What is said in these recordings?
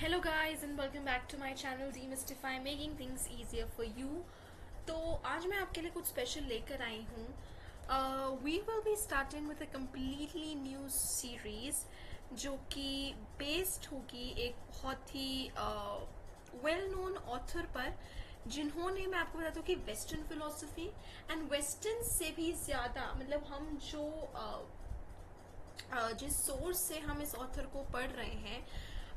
Hello guys and welcome back to my channel Demystify making things easier for you। तो आज मैं आपके लिए कुछ स्पेशल लेकर आई हूँ। We will be starting with a completely new series जो कि बेस्ड होगी एक बहुत ही वेल नोन ऑथर पर, जिन्होंने, मैं आपको बताता हूँ कि वेस्टर्न फिलोसफी एंड वेस्टर्न से भी ज़्यादा, मतलब हम जो जिस सोर्स से हम इस ऑथर को पढ़ रहे हैं,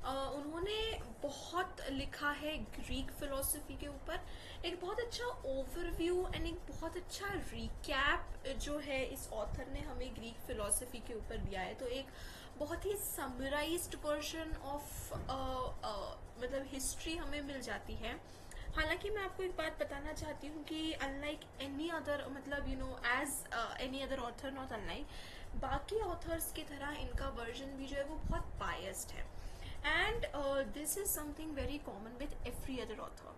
उन्होंने बहुत लिखा है ग्रीक फिलोसफी के ऊपर। एक बहुत अच्छा ओवरव्यू एंड एक बहुत अच्छा रिकैप जो है इस ऑथर ने हमें ग्रीक फिलोसफी के ऊपर दिया है। तो एक बहुत ही समराइज्ड वर्जन ऑफ मतलब हिस्ट्री हमें मिल जाती है। हालांकि मैं आपको एक बात बताना चाहती हूँ कि अनलाइक एनी अदर, मतलब as any other author, not unlike बाकी ऑथर्स की तरह इनका वर्जन भी जो है वो बहुत बायस्ड है। And this is something very common with every other author,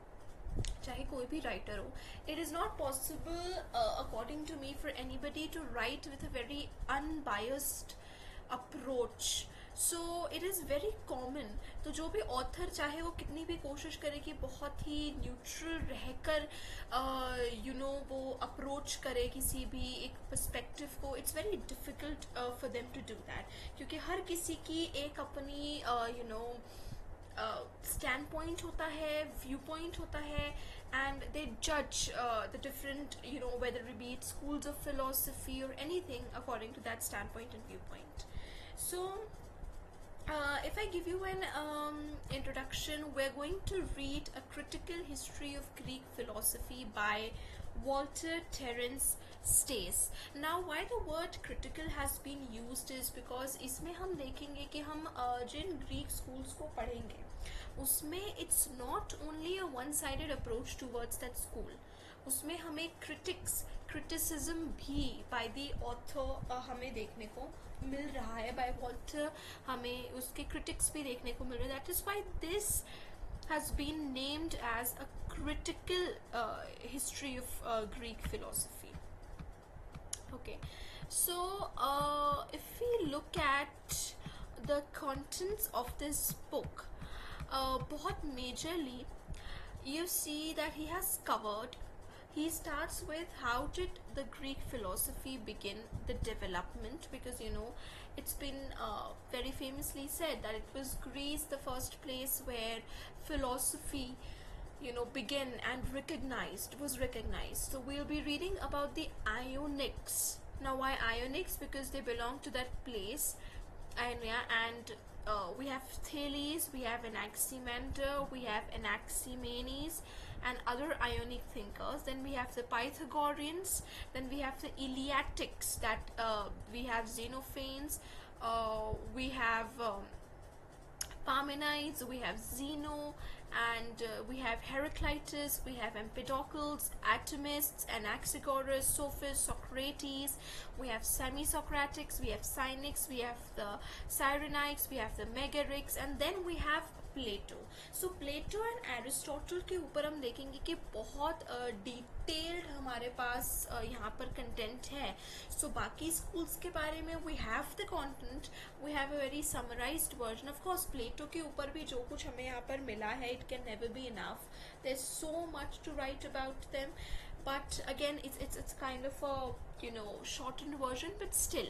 चाहे कोई भी राइटर हो। It is not possible according to me for anybody to write with a very unbiased approach. So it is very common. तो जो भी author, चाहे वो कितनी भी कोशिश करे कि बहुत ही न्यूट्रल रहकर वो अप्रोच करे किसी भी एक पर्सपेक्टिव को, it's very difficult for them to do that, क्योंकि हर किसी की एक अपनी स्टैंड पॉइंट होता है, व्यू पॉइंट होता है, and they judge the different, whether it be it schools of philosophy or anything according to that standpoint and viewpoint. So if I give you an introduction, we're going to read A Critical History of Greek Philosophy by Walter Terence Stace. Now why the word critical has been used is because इसमें हम देखेंगे कि हम जिन Greek schools को पढ़ेंगे उसमें it's not only a one-sided approach towards that school, उसमें हमें criticism भी by the author हमें देखने को मिल रहा है, by Walter हमें उसके critics भी देखने को मिल रहे हैं। That is why this has been named as a critical history of Greek philosophy. Okay, so if we look at the contents of this book, बहुत majorly you see that he has covered. He starts with how did the Greek philosophy begin, the development, because it's been very famously said that it was Greece the first place where philosophy began and was recognized. So we'll be reading about the Ionics. Now why Ionics? Because they belong to that place. And we have Thales, we have Anaximander, we have Anaximenes and other Ionic thinkers. Then we have the Pythagoreans, then we have the Eleatics, that we have Xenophanes, we have Parmenides, we have Zeno, and we have Heraclitus, we have Empedocles, Atomists, Anaxagoras, Sophists, Socrates, we have Semi-Socratics, we have Cynics, we have the Cyrenics, we have the Megarics, and then we have Plato. So Plato and Aristotle के ऊपर हम देखेंगे कि बहुत detailed हमारे पास यहाँ पर content है। सो बाकी स्कूल्स के बारे में we have the content, we have a very summarized version. Of course Plato के ऊपर भी जो कुछ हमें यहाँ पर मिला है, it can never be enough, there is so much to write about them, but again it's kind of a shortened version, but still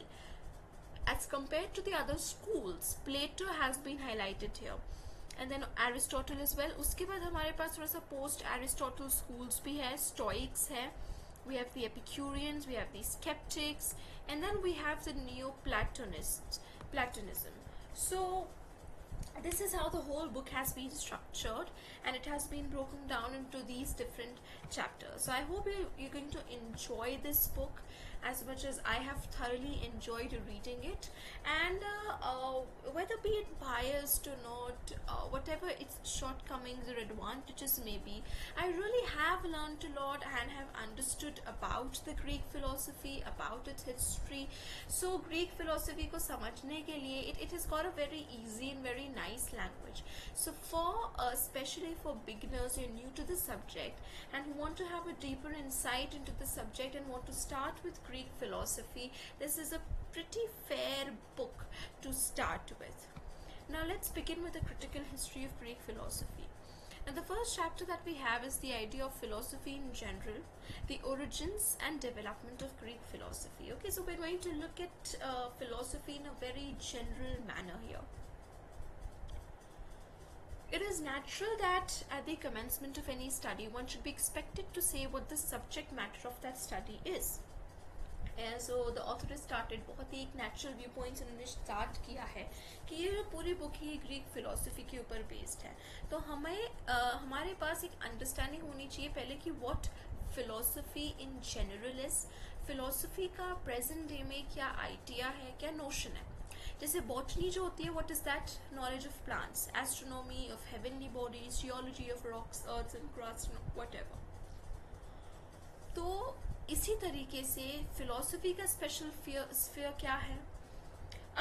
as compared to the other schools, Plato has been highlighted here, and then Aristotle as well. उसके बाद हमारे पास थोड़ा सा post Aristotle schools भी है, Stoics है, we have the Epicureans, we have the Skeptics, and then we have the Platonism. So this is how the whole book has been structured, and it has been broken down into these different chapters. So I hope you're going to enjoy this book as much as I have thoroughly enjoyed reading it. And whether be it biased or not, whatever its shortcomings or advantages may be, I really have learned a lot and have understood about the Greek philosophy, about its history. So Greek philosophy को समझने के लिए it has got a very easy and very nice language. So for especially for beginners who are new to the subject and who want to have a deeper insight into the subject and want to start with Greek philosophy, this is a pretty fair book to start with. Now let's begin with a critical history of Greek philosophy. Now the first chapter that we have is the idea of philosophy in general, the origins and development of Greek philosophy. Okay, so we're going to look at philosophy in a very general manner here. It is natural that at the commencement of any study, one should be expected to say what the subject matter of that study is. So the author has started बहुत ही एक natural view point से उन्होंने start किया है कि ये जो पूरी बुक ही ग्रीक फिलोसफी के ऊपर बेस्ड है. तो हमारे पास एक अंडरस्टैंडिंग होनी चाहिए पहले कि what philosophy in general is, philosophy का प्रेजेंट डे में क्या आइडिया है, क्या नोशन है. जैसे बॉटनी जो होती है, what is that? Knowledge of plants, astronomy of heavenly bodies, geology of rocks, earth and crust, whatever. तो इसी तरीके से फिलोसफी का स्पेशल स्फीयर क्या है?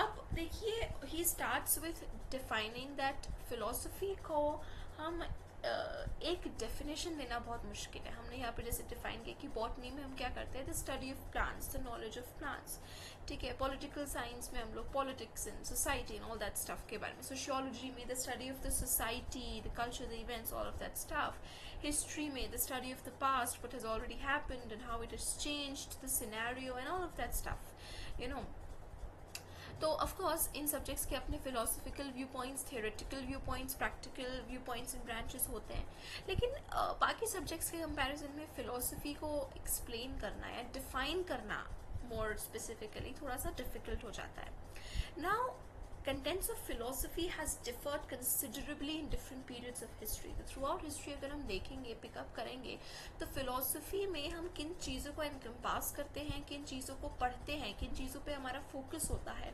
अब देखिए, he starts with defining that philosophy को हम एक डेफिनेशन देना बहुत मुश्किल है. हमने यहाँ पे जैसे डिफाइन किया कि बॉटनी में हम क्या करते हैं, the study of plants, the knowledge of plants. ठीक है, पॉलिटिकल साइंस में हम लोग politics and society and all that stuff के बारे में, सोशियोलॉजी में the study of the society, the culture, the events, all of that stuff. History में the study of the past, what has already happened and how it has changed the scenario and all of that stuff, you know. तो of course in subjects के अपने philosophical viewpoints, theoretical viewpoints, practical viewpoints and branches होते हैं. लेकिन बाकी subjects के comparison में philosophy को explain करना या define करना more specifically थोड़ा सा difficult हो जाता है. Now contents of philosophy has differed considerably in different periods of history. तो throughout history अगर हम देखेंगे, पिकअप करेंगे, तो philosophy में हम किन चीज़ों को encompass करते हैं, किन चीज़ों को पढ़ते हैं, किन चीज़ों पे हमारा focus होता है,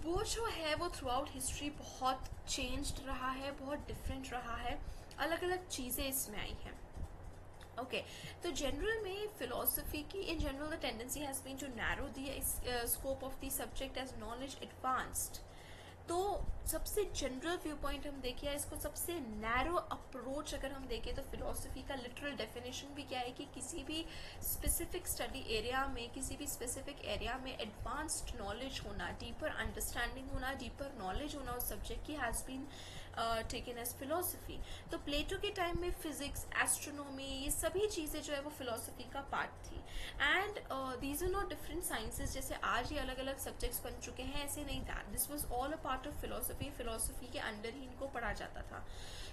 वो जो है वो थ्रूआउट हिस्ट्री बहुत चेंज्ड रहा है, बहुत डिफरेंट रहा है, अलग अलग चीज़ें इसमें आई हैं. ओके, तो जनरल में फिलोसफी की in general the tendency has been to narrow the scope of the subject as knowledge advanced. तो सबसे जनरल व्यू पॉइंट हम देखिए, इसको सबसे नैरो अप्रोच अगर हम देखें तो फिलोसफी का लिटरल डेफिनेशन भी क्या है कि किसी भी स्पेसिफिक स्टडी एरिया में, किसी भी स्पेसिफिक एरिया में एडवांस्ड नॉलेज होना, डीपर अंडरस्टैंडिंग होना, डीपर नॉलेज होना उस सब्जेक्ट की has been taken as philosophy. तो प्लेटो के टाइम में फिजिक्स, एस्ट्रोनॉमी, ये सभी चीज़ें जो है वो फिलोसफी का पार्ट थी. And these are not different sciences, जैसे आज ये अलग अलग सब्जेक्ट्स बन चुके हैं, ऐसे नहीं था. This was all a part of philosophy. Philosophy के अंडर ही इनको पढ़ा जाता था.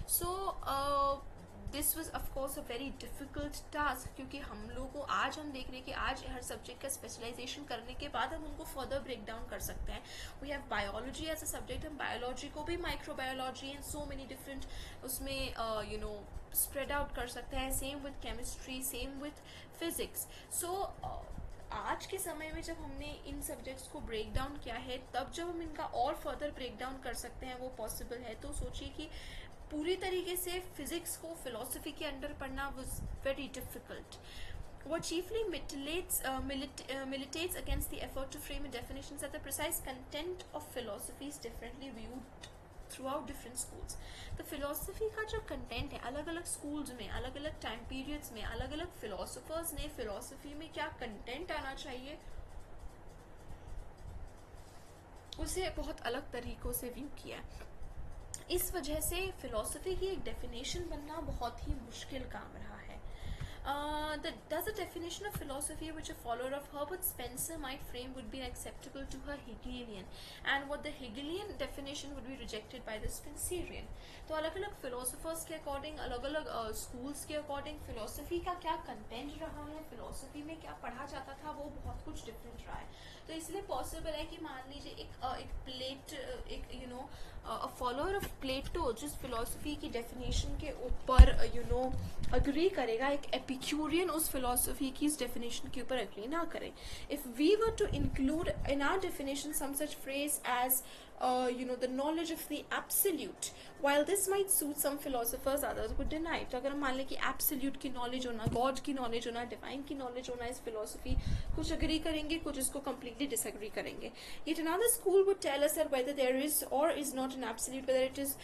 So this was of course a very difficult task, क्योंकि हम लोगों को आज हम देख रहे हैं कि आज हर सब्जेक्ट का स्पेशलाइजेशन करने के बाद हम उनको फर्दर ब्रेक डाउन कर सकते हैं. We have biology as a subject, हम बायोलॉजी को भी microbiology and so many different उसमें स्प्रेड आउट कर सकते हैं. Same with chemistry, same with physics. So आज के समय में जब हमने इन सब्जेक्ट्स को ब्रेक डाउन किया है, तब जब हम इनका और फर्दर ब्रेक डाउन कर सकते हैं वो पॉसिबल है. तो सोचिए कि पूरी तरीके से फिजिक्स को फिलोसफी के अंडर पढ़ना was very difficult. What chiefly militates against the effort to frame a definition that the precise content of philosophy is differently viewed throughout different schools. तो फिलोसफी का जो कंटेंट है, अलग अलग स्कूल्स में, अलग अलग टाइम पीरियड्स में, अलग अलग फिलोसफर्स ने फिलोसफी में क्या कंटेंट आना चाहिए, उसे बहुत अलग तरीकों से व्यू किया है. इस वजह से फिलोसफी की एक डेफिनेशन बनना बहुत ही मुश्किल काम रहा है. Thus, the definition of philosophy which a follower of Herbert Spencer might frame would be acceptable to a Hegelian, and what the Hegelian definition would be rejected by the Spencerian. तो अलग अलग philosophers के according, अलग अलग schools के according philosophy का क्या content रहा है, फिलोसफी में क्या पढ़ा जाता था, वो बहुत कुछ डिफरेंट रहा है. तो इसलिए पॉसिबल है कि मान लीजिए a follower of Plato जिस फिलोसफी की डेफिनेशन के ऊपर अग्री करेगा, एक एपिक्यूरियन उस फिलोसफी की इस डेफिनेशन के ऊपर अग्री ना करे. If we were to include in our definition some such phrase as the knowledge of the absolute, while this might suit some philosophers, others would deny it. तो अगर हम मान लें कि absolute की knowledge होना, God की knowledge होना, divine की knowledge होना इस philosophy, कुछ agree करेंगे, कुछ इसको completely disagree करेंगे. Yet another school would tell us that whether there is or is not an absolute, whether it is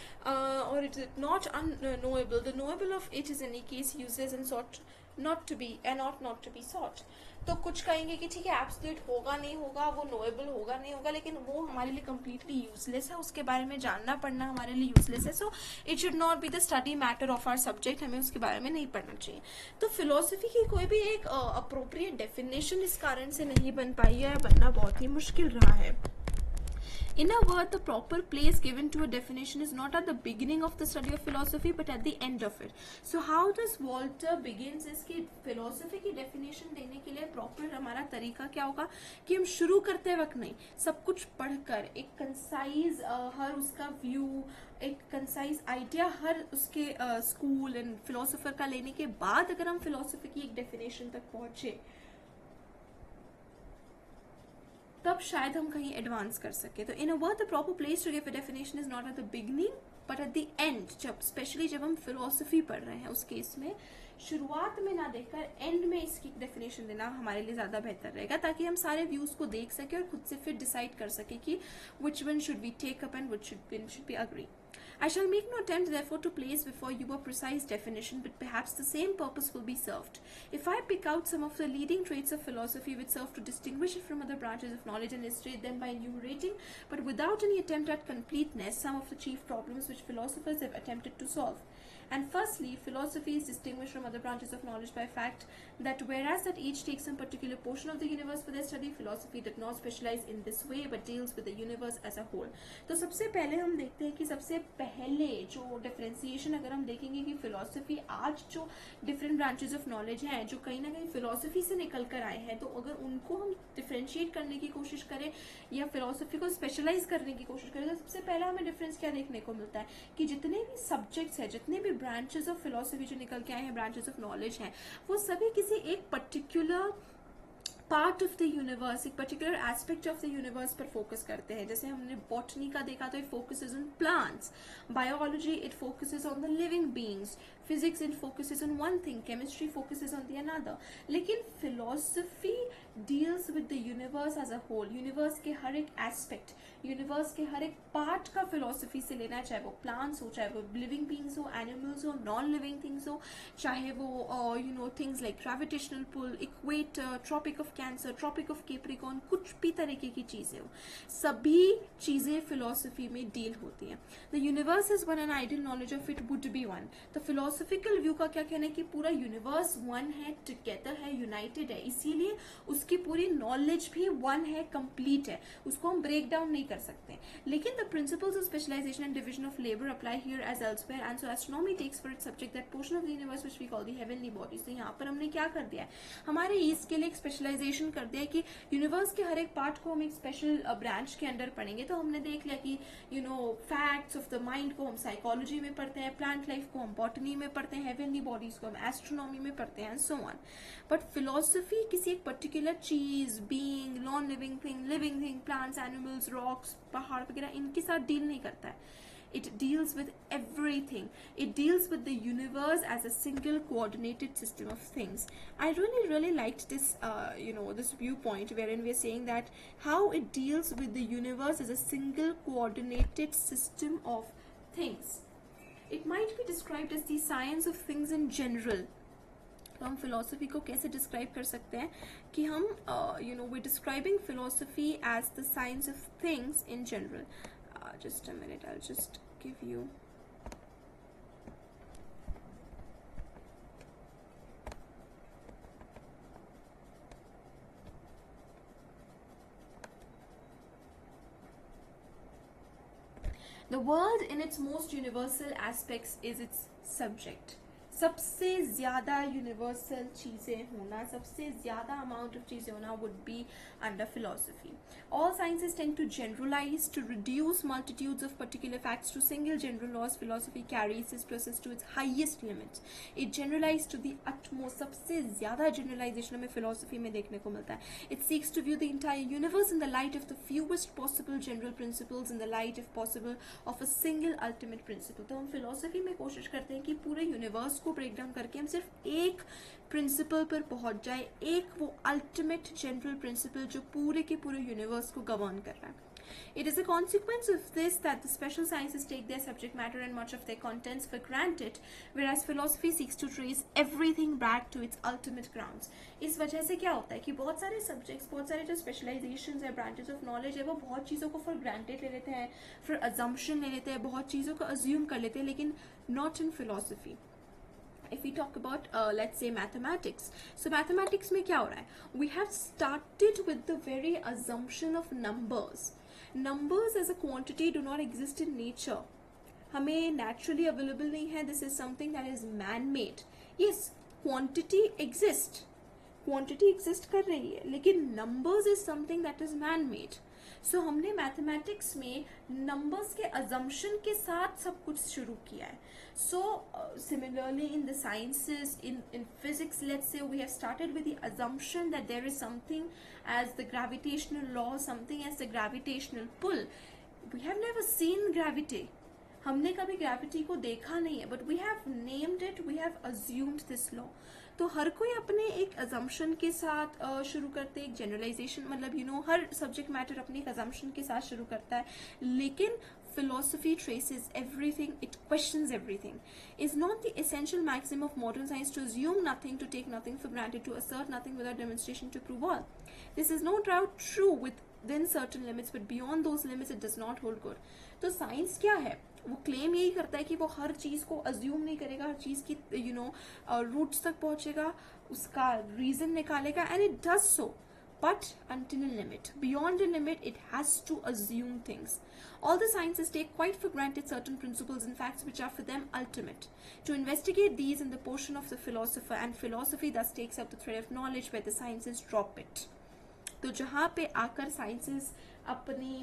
or it is not unknowable, the knowable of it is in any case useless and sought not to be and ought not to be sought. तो कुछ कहेंगे कि ठीक है absolute होगा नहीं होगा, वो नोएबल होगा नहीं होगा, लेकिन वो हमारे लिए कम्प्लीटली यूजलेस है, उसके बारे में जानना पढ़ना हमारे लिए यूजलेस है. So it should not be the study matter of our subject, हमें उसके बारे में नहीं पढ़ना चाहिए. तो फिलोसफी की कोई भी एक अप्रोप्रिएट डेफिनेशन इस कारण से नहीं बन पाई है, बनना बहुत ही मुश्किल रहा है. In a word, the proper place given to a definition is not at the beginning of the study of philosophy, but at the end of it. So how does Walter begins इसकी philosophy की definition देने के लिए proper हमारा तरीका क्या होगा कि हम शुरू करते वक्त नहीं, सब कुछ पढ़कर एक concise हर उसका view, एक concise idea हर उसके school and philosopher का लेने के बाद अगर हम philosophy की एक definition तक पहुँचे, तब शायद हम कहीं एडवांस कर सके. तो in a word the proper place to give a definition is not at the beginning but at the end. जब स्पेशली जब हम फिलोसफी पढ़ रहे हैं उस केस में शुरुआत में ना देखकर एंड में इसकी डेफिनेशन देना हमारे लिए ज़्यादा बेहतर रहेगा, ताकि हम सारे व्यूज़ को देख सके और खुद से फिर डिसाइड कर सके कि which one should we take up and which should be agree. I shall make no attempt therefore to place before you a precise definition, but perhaps the same purpose will be served if I pick out some of the leading traits of philosophy which serve to distinguish it from other branches of knowledge and illustrate them by enumerating, but without any attempt at completeness, some of the chief problems which philosophers have attempted to solve. And firstly, philosophy is distinguished from other branches of knowledge by fact that whereas that each takes some particular portion of the universe for their study, philosophy does not specialize in this way but deals with the universe as a whole. तो सबसे पहले हम देखते हैं कि सबसे पहले जो डिफरेंशिएशन अगर हम देखेंगे कि फिलोसफी आज जो डिफरेंट ब्रांचेस ऑफ नॉलेज हैं जो कहीं ना कहीं फिलोसफी से निकल कर आए हैं, तो अगर उनको हम डिफरेंशिएट करने की कोशिश करें या फिलोसफी को स्पेशलाइज करने की कोशिश करें, तो सबसे पहला हमें डिफरेंस क्या देखने को मिलता है कि जितने भी सब्जेक्ट्स हैं, जितने भी ब्रांचेस ऑफ फिलोसफी जो निकल के आए हैं, ब्रांचेस ऑफ नॉलेज हैं, वो सभी किसी एक particular part of the universe, एक particular aspect of the universe पर फोकस करते हैं. जैसे हमने बॉटनी का देखा तो it focuses on plants, biology it focuses on the living beings, physics it focuses on one thing, chemistry focuses on the another. लेकिन philosophy deals with the universe as a whole. Universe के हर एक aspect, universe के हर एक part का philosophy से लेना है, चाहे वो प्लांट्स हो, चाहे वो लिविंग बीइंग्स हो, एनिमल्स हो, नॉन लिविंग थिंग्स हो, चाहे वो things like gravitational pull, equator, tropic of cancer, tropic of capricorn, कुछ भी तरीके की चीजें हो, सभी चीजें फिलोसफी में डील होती हैं. The universe is one and ideal knowledge of it would be one. तो फिलोसफिकल व्यू का क्या कहना है कि पूरा यूनिवर्स वन है, टुगेदर है, यूनाइटेड है, इसीलिए उसकी पूरी नॉलेज भी वन है, कंप्लीट है, उसको हम ब्रेक डाउन नहीं कर सकते. लेकिन the principles of specialization and division of labour apply here as elsewhere, and so astronomy takes for its subject that portion of the universe which we call the heavenly bodies. तो यहाँ पर हमने क्या कर दिया है, हमारे ईस्ट के लिए एक स्पेशलाइजेशन कर दिया है कि यूनिवर्स के हर एक पार्ट को हम एक स्पेशल ब्रांच के अंडर पढ़ेंगे. तो हमने देख लिया कि फैक्ट्स ऑफ द माइंड को हम साइकोलॉजी में पढ़ते हैं, प्लांट लाइफ को हम बॉटनी में पढ़ते हैं, हेवनली बॉडीज को हम एस्ट्रोनॉमी में पढ़ते हैं, सो ऑन. बट फिलोसफी किसी एक पर्टिकुलर चीज, being, non living thing, plants, animals, rocks, पहाड़ वगैरह, इनके साथ डील नहीं करता है. It deals with everything. It deals with the universe as a single coordinated system of things. I really liked this, this viewpoint wherein we're saying that how it deals with the universe as a single coordinated system of things. It might be described as the science of things in general. तो हम philosophy को कैसे describe कर सकते हैं कि हम we're describing philosophy as the science of things in general. Just a minute, I'll just give you. The world in its most universal aspects is its subject. सबसे ज़्यादा यूनिवर्सल चीज़ें होना, सबसे ज़्यादा अमाउंट ऑफ चीज़ें होना would be under philosophy. All sciences tend to generalize, to reduce multitudes of particular facts to single general laws. Philosophy carries this process to its highest limits. It generalizes to the utmost. सबसे ज़्यादा generalization हमें philosophy में देखने को मिलता है. It seeks to view the entire universe in the light of the fewest possible general principles, in the light if possible of a single ultimate principle. तो हम philosophy में कोशिश करते हैं कि पूरे यूनिवर्स को ब्रेक डाउन करके हम सिर्फ एक प्रिंसिपल पर पहुंच जाए, एक वो अल्टीमेट जनरल प्रिंसिपल जो पूरे के पूरे यूनिवर्स को गवर्न कर रहा है. It is a consequence of this that the special sciences take their subject matter and much of their contents for granted, whereas philosophy seeks to trace everything back to its ultimate grounds. इस वजह से क्या होता है कि बहुत सारे subjects, बहुत सारे जो स्पेशलाइजेशन है, ब्रांचेस ऑफ नॉलेज है, वो बहुत चीज़ों को फॉर ग्रांटेड ले लेते हैं, फिर अजम्पशन ले लेते हैं, बहुत चीज़ों को अज्यूम कर लेते हैं, लेकिन not in philosophy. If we talk about let's say mathematics, so mathematics में क्या हो रहा है? We have started with the very assumption of numbers. Numbers as a quantity do not exist in nature. हमें naturally available नहीं है. This is something that is man-made. Yes, quantity exist. Quantity exist कर रही है, लेकिन numbers is something that is man-made. सो हमने mathematics में numbers के अजम्पशन के साथ सब कुछ शुरू किया है. So similarly in the sciences, in physics, let's say we have started with the assumption that there is something as the gravitational law, something as the gravitational pull. We have never seen gravity. हमने कभी gravity को देखा नहीं है, but we have named it, we have assumed this law. तो हर कोई अपने एक अजम्पशन के साथ शुरू करते हैं, एक जनरलाइजेशन, मतलब हर सब्जेक्ट मैटर अपने एक अजम्पशन के साथ शुरू करता है, लेकिन philosophy traces everything, it questions everything. Is not the essential maxim of modern science to assume nothing, to take nothing for granted, to assert nothing without demonstration, to prove all? This is no doubt true within certain limits, but beyond those limits it does not hold good. तो science क्या है? वो claim यही करता है कि वो हर चीज को अज्यूम नहीं करेगा, हर चीज की रूट्स तक पहुंचेगा, उसका रीजन निकालेगा, and it does so, but until a limit. Beyond a limit, it has to assume things. All the sciences take quite for granted certain principles and facts which are for them ultimate. To investigate these in the portion of the philosopher, and philosophy thus takes up the thread of knowledge where the sciences drop it. तो जहाँ पे आकर sciences अपनी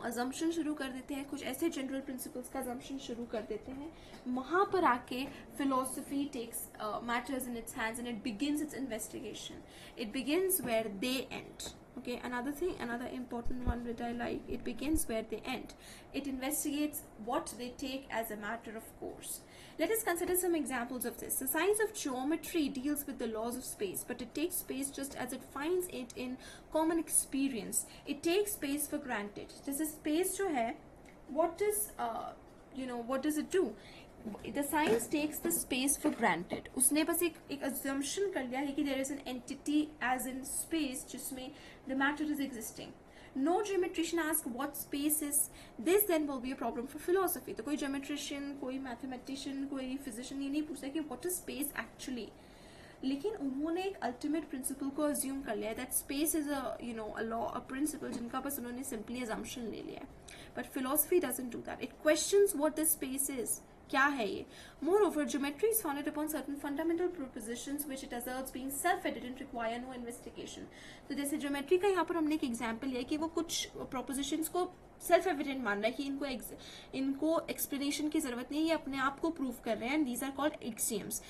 assumption शुरू कर देते हैं, कुछ ऐसे जनरल प्रिंसिपल्स का अजम्पशन शुरू कर देते हैं, वहां पर आके philosophy takes matters in its hands and it begins its investigation. It begins where they end. Okay, another thing, another important one that I like, it begins where they end. It investigates what they take as a matter of course. Let us consider some examples of this. The science of geometry deals with the laws of space, but it takes space just as it finds it in common experience. It takes space for granted. This is space जो है, what does it do? The science takes the space for granted. उसने बस एक assumption कर लिया है कि there is an entity as in space जिसमें the matter is existing. No geometrician asks what space is. This then will be a problem for philosophy. तो कोई geometrician, कोई mathematician, कोई physician ये नहीं पूछता कि what is space actually. लेकिन उन्होंने एक अल्टीमेट प्रिंसिपल को अज्यूम कर लिया है, that space is a law, a principle, जिनका बस उन्होंने सिंपली अजम्पशन ले लिया है. But philosophy doesn't do that. It questions what this space is. क्या है ये? Moreover, geometry is founded upon certain fundamental propositions which it asserts being self-evident require no investigation. तो जैसे ज्योमेट्री का यहाँ पर हमने एक एग्जाम्पल लिया कि वो कुछ प्रोपोजिशंस को सेल्फ एविडेंट मान रहा है कि इनको एक्सप्लेनेशन की जरूरत नहीं है, ये अपने आप को प्रूव कर रहे हैं, and these are called axioms.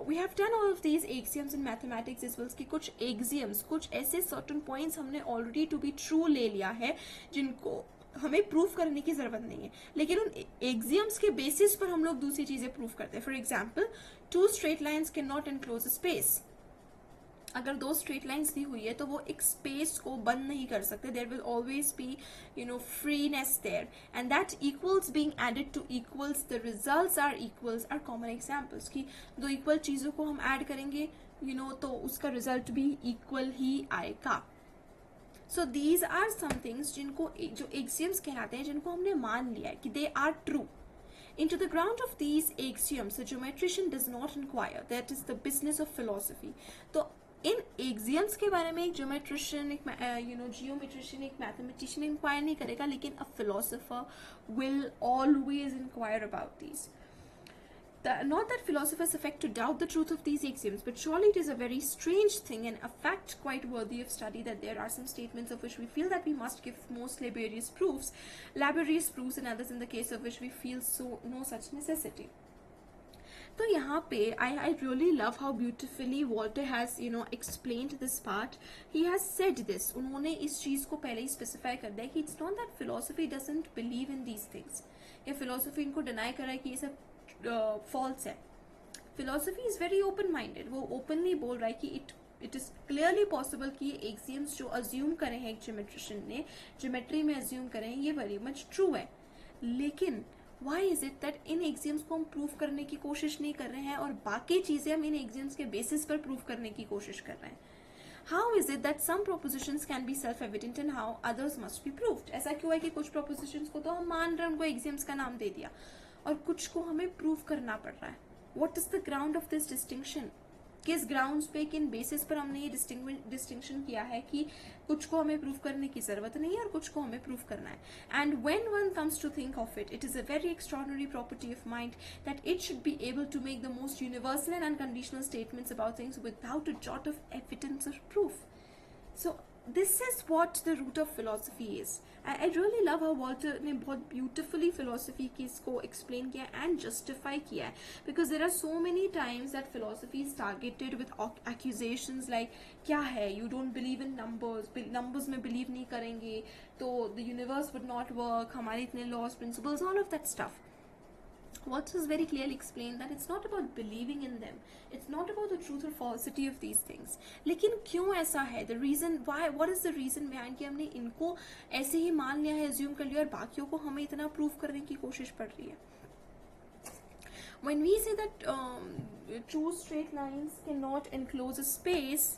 We have done all of these axioms in mathematics as well. कि कुछ एक्सियम्स, कुछ ऐसे सर्टेन पॉइंट्स हमने ऑलरेडी टू बी ट्रू ले लिया है जिनको हमें प्रूफ करने की जरूरत नहीं है, लेकिन उन एक्सियम्स के बेसिस पर हम लोग दूसरी चीजें प्रूफ करते हैं. For example, 2 straight lines can not enclose a space. अगर 2 स्ट्रेट लाइन्स दी हुई है तो वो एक स्पेस को बंद नहीं कर सकते. There will always be freeness there, and that equals being added to equals, the results are equals are common examples. कि 2 इक्वल चीजों को हम ऐड करेंगे तो उसका रिजल्ट भी इक्वल ही आएगा. So these are some things जिनको जो एक्सियम्स कहलाते हैं, जिनको हमने मान लिया है कि they are true. Into the ground of these axioms, the geometrician does not inquire. That is the business of philosophy. तो इन एक्सियम्स के बारे में एक ज्योमेट्रिशियन, एक जियोमेट्रिशियन, एक मैथमेटिशियन इंक्वायर नहीं करेगा, लेकिन a philosopher will always inquire about these. Not that philosophers affect to doubt the truth of these axioms, but surely it is a very strange thing and a fact quite worthy of study that there are some statements of which we feel that we must give most laborious proofs, and others in the case of which we feel no such necessity. तो यहाँ पे I really love how beautifully Walter has explained this part. He has said this. उन्होंने इस चीज को पहले ही specify कर दिया कि it's not that philosophy doesn't believe in these things, या फिलोसफी इनको डिनाई कर रहा है कि ये सब फॉल्स है. Philosophy is very open minded. वो ओपनली बोल रहा है कि it it is clearly possible कि ये एक्सियम्स जो अज्यूम करे हैं एक ज्योमेट्रिशियन ने, ज्योमेट्री में अज्यूम करें, ये वेरी मच ट्रू है. लेकिन why is it that in exams को हम प्रूव करने की कोशिश नहीं कर रहे हैं और बाकी चीजें हम इन एग्जाम्स के बेसिस पर प्रूव करने की कोशिश कर रहे हैं? How is it that some propositions can be self evident and how others must be proved? ऐसा क्यों है कि कुछ प्रोपोजिशंस को तो हम मान रहे हैं, उनको एग्जाम्स का नाम दे दिया, और कुछ को हमें प्रूव करना पड़ रहा है? What is the ground of this distinction? किस ग्राउंड्स पे, किन बेसिस पर हमने ये डिस्टिंक्शन किया है कि कुछ को हमें प्रूव करने की जरूरत नहीं है और कुछ को हमें प्रूव करना है? And when one comes to think of it, it is a very extraordinary property of mind that it should be able to make the most universal and unconditional statements about things without a jot of evidence और proof. So this is what the root of philosophy is. I really love how Walter ने बहुत beautifully philosophy की इसको explain किया and justify किया है, because there are so many times that philosophy is targeted with accusations like क्या है, you don't believe in numbers, numbers में believe नहीं करेंगे तो the universe would not work, हमारे इतने laws, principles, all of that stuff. Watts has very clearly explained that it's not about believing in them, it's not about the truth or falsity of these things. लेकिन क्यों ऐसा है? The reason why, what is the reason behind कि हमने इनको ऐसे ही मान लिया है, assume कर लिया, और बाकियों को हमें इतना प्रूव करने की कोशिश पड़ रही है? When we say that two straight lines cannot enclose a space,